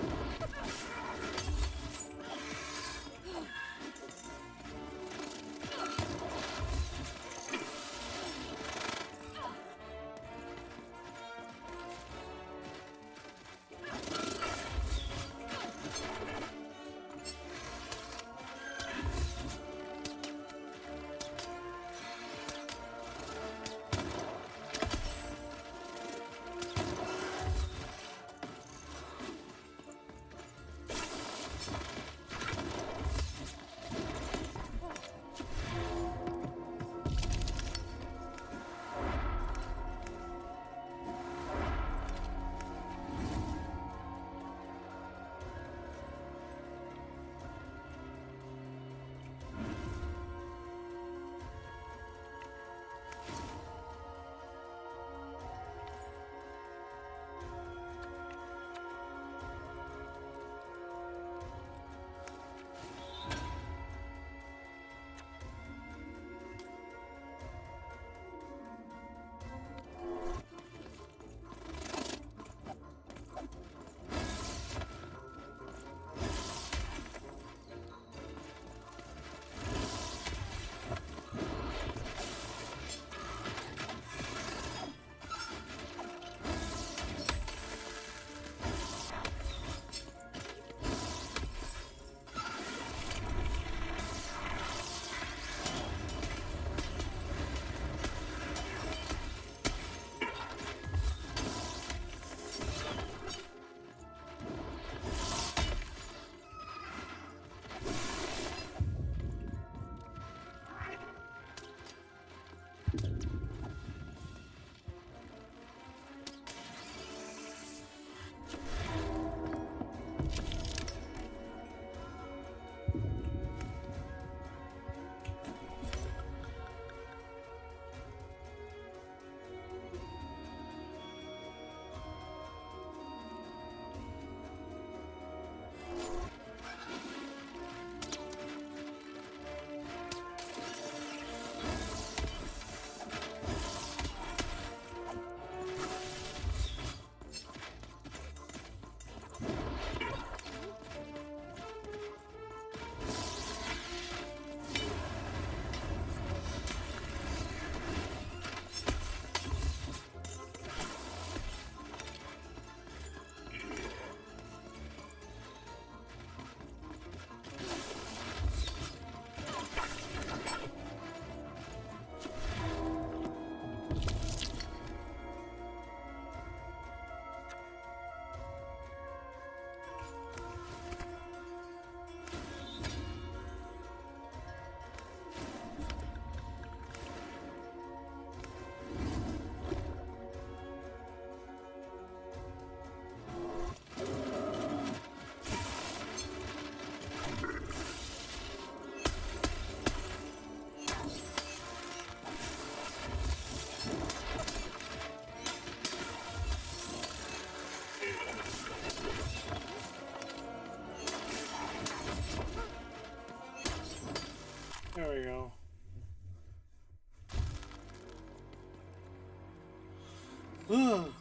Q: Ugh.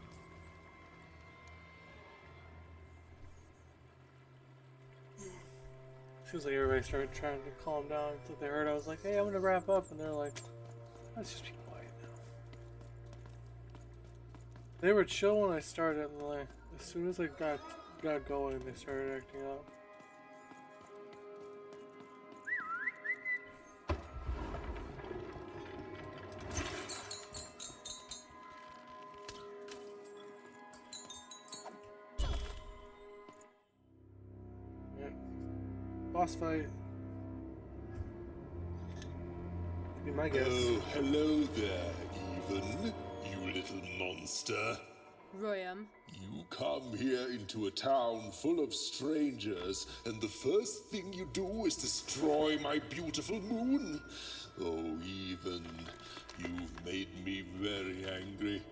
Q: Seems like everybody started trying to calm down until they heard I was like, hey, I'm gonna wrap up, and they're like, let's just be quiet now. They were chill when I started, and like, as soon as I got going, they started acting up. Boss fight. Be my guess.
O: Oh, hello there, Even, you little monster.
F: Royam.
O: You come here into a town full of strangers, and the first thing you do is destroy my beautiful moon. Oh, Even, you've made me very angry.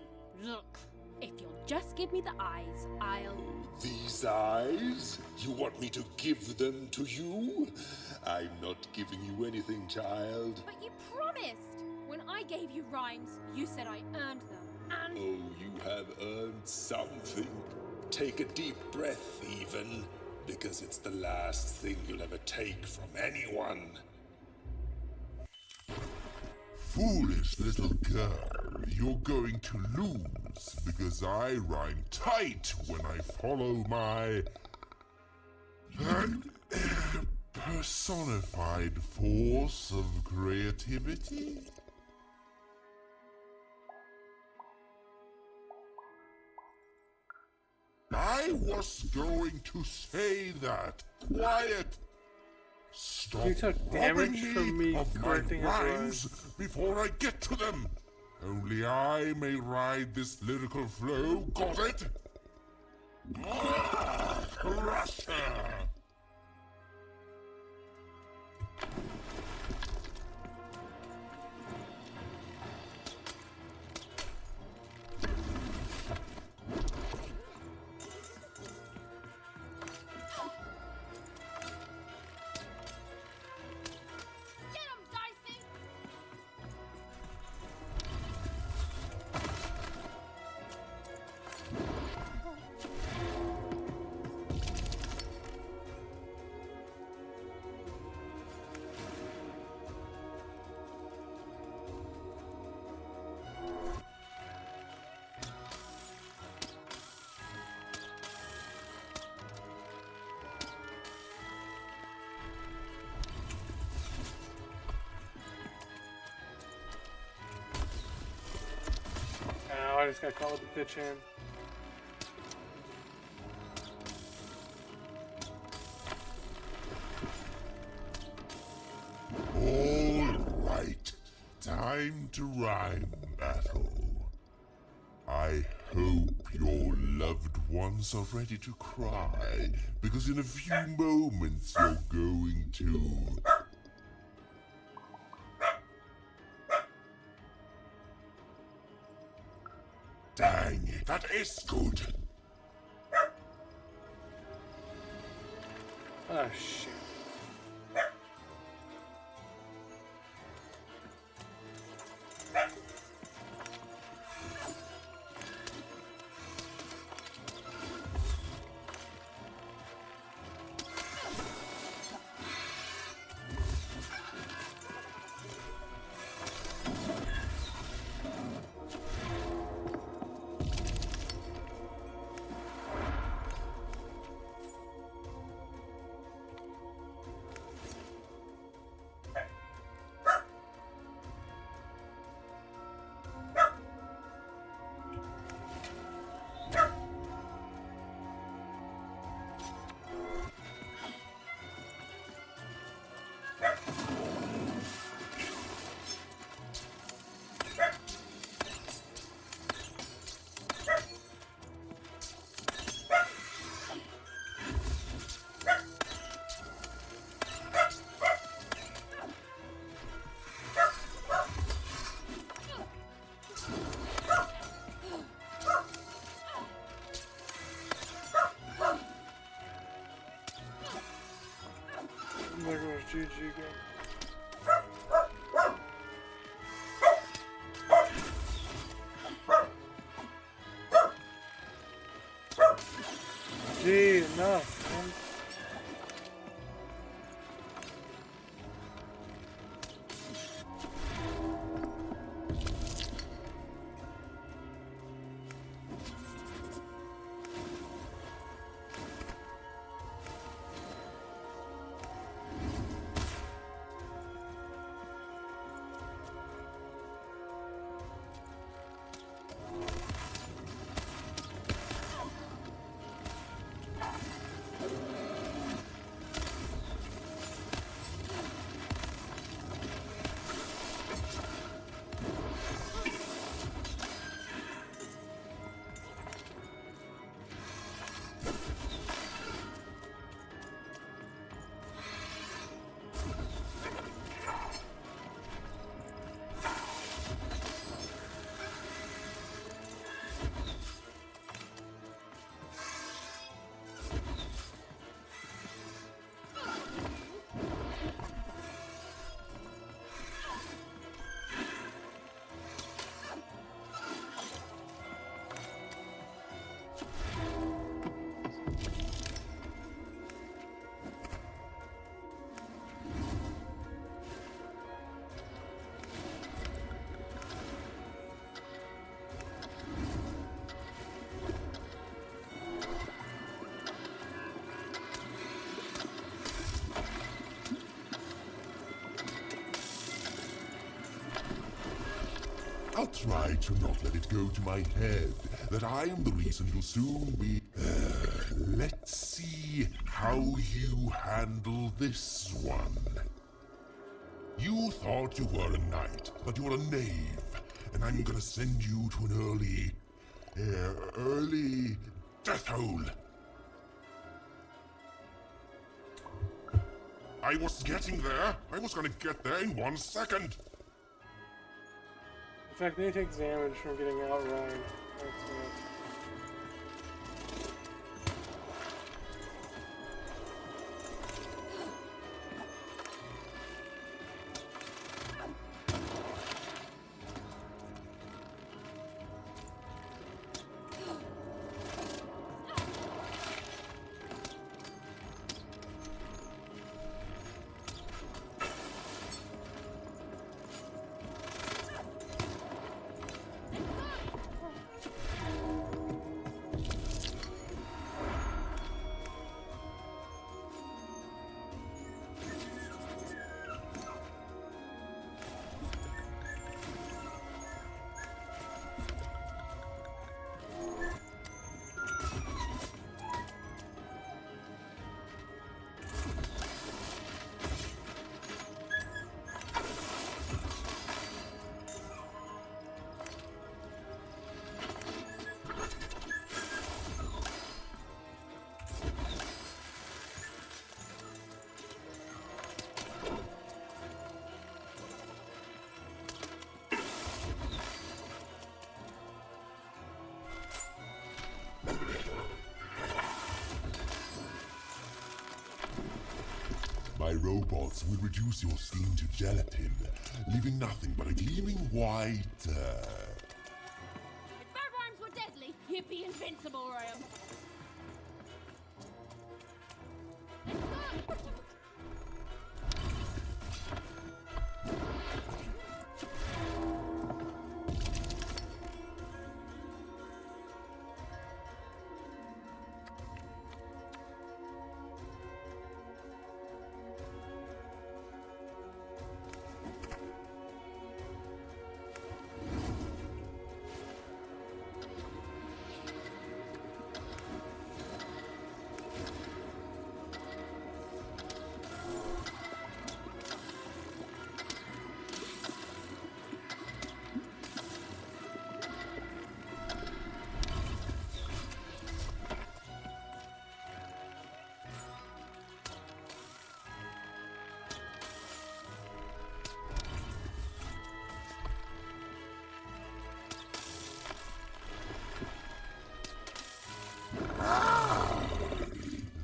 F: Look, if you'll just give me the eyes, I'll...
O: These eyes? You want me to give them to you? I'm not giving you anything, child.
F: But you promised! When I gave you rhymes, you said I earned them, and...
O: Oh, you have earned something. Take a deep breath, Even, because it's the last thing you'll ever take from anyone.
D: Foolish little girl, you're going to lose because I rhyme tight when I follow my personified force of creativity. I was going to say that. Quiet! Stop
Q: You took damage
D: robbing
Q: from me
D: of my
Q: correcting his
D: rhymes before I get to them. Only I may ride this lyrical flow. Got it? Crusher!
Q: I just got caught with the pitch hand.
D: All right, time to rhyme battle. I hope your loved ones are ready to cry, because in a few moments you're going to... Dang it, that is good.
Q: Oh, shit. There goes GG game. be enough, man.
D: I'll try to not let it go to my head that I am the reason you'll soon be... let's see how you handle this one. You thought you were a knight, but you're a knave, and I'm gonna send you to an early death hole. I was getting there. I was gonna get there in 1 second.
Q: In fact, they take damage from getting outrun. That's it.
D: My robots will reduce your skin to gelatin, leaving nothing but a gleaming white,
F: If vampires were deadly, you'd be invincible, Ryan.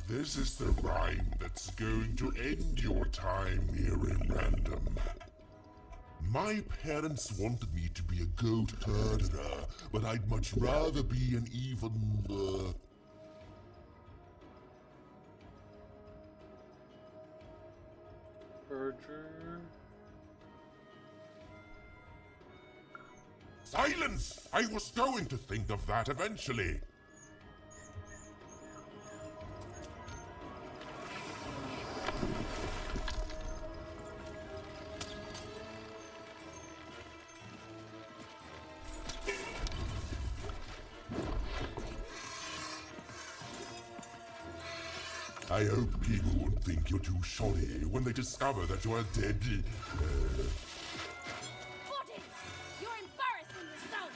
D: This is the rhyme that's going to end your time here in Random. My parents wanted me to be a goat herder, but I'd much rather be an even, Silence! I was going to think of that eventually. I hope people won't think you're too shoddy when they discover that you are dead.
F: Body! You're embarrassing yourself!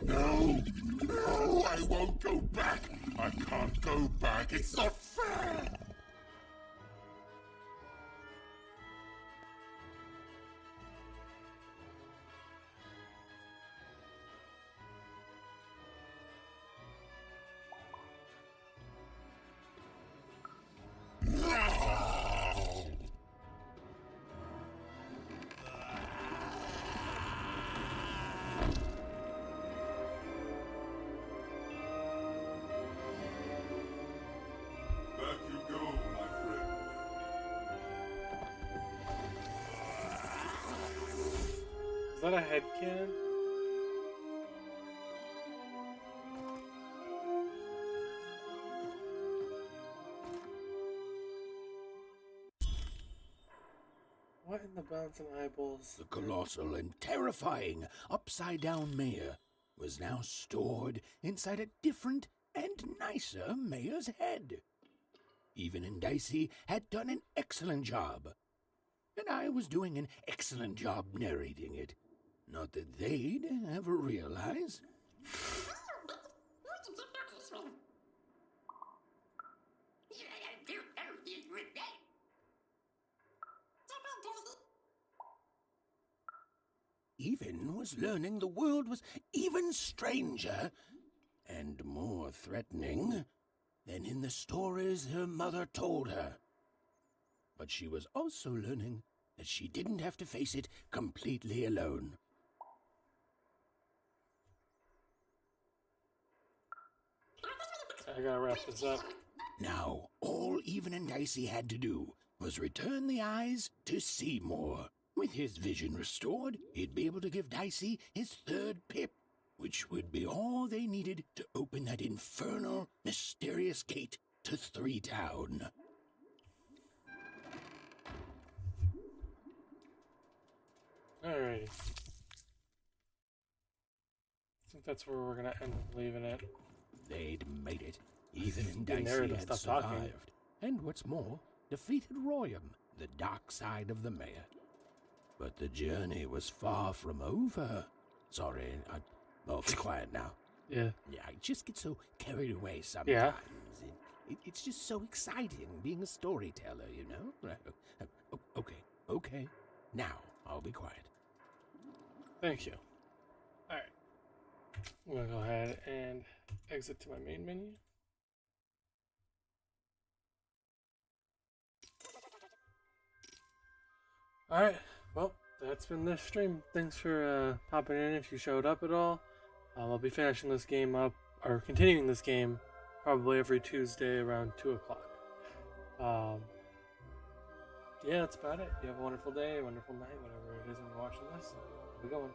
D: No, I won't go back. I can't go back. It's not fair.
Q: Is that a headcanon? What in the bouncing eyeballs?
M: The colossal and terrifying upside-down mayor was now stored inside a different and nicer mayor's head. Even and Dicey had done an excellent job, and I was doing an excellent job narrating it. Not that they'd ever realize. Even was learning the world was even stranger and more threatening than in the stories her mother told her. But she was also learning that she didn't have to face it completely alone.
Q: I gotta wrap this up.
M: Now, all Even and Dicey had to do was return the eyes to Seymour. With his vision restored, he'd be able to give Dicey his third pip, which would be all they needed to open that infernal, mysterious gate to Three Town.
Q: Alrighty. I think that's where we're gonna end up leaving it.
M: They'd made it. Even and
Q: Getting
M: Dicey
Q: there to
M: had
Q: stop
M: survived.
Q: talking.
M: And what's more, defeated Royam, the dark side of the mayor. But the journey was far from over. Sorry, I'll be quiet now.
Q: Yeah.
M: Yeah, I just get so carried away sometimes.
Q: Yeah.
M: It's just so exciting being a storyteller, you know? Okay. Now, I'll be quiet.
Q: Thank you. Alright. I'm gonna go ahead and exit to my main menu. Alright, well, that's been this stream. Thanks for popping in if you showed up at all. I'll be finishing this game up, or continuing this game, probably every Tuesday around 2 o'clock. Yeah, that's about it. You have a wonderful day, a wonderful night, whatever it is when you're watching this. Have a good one.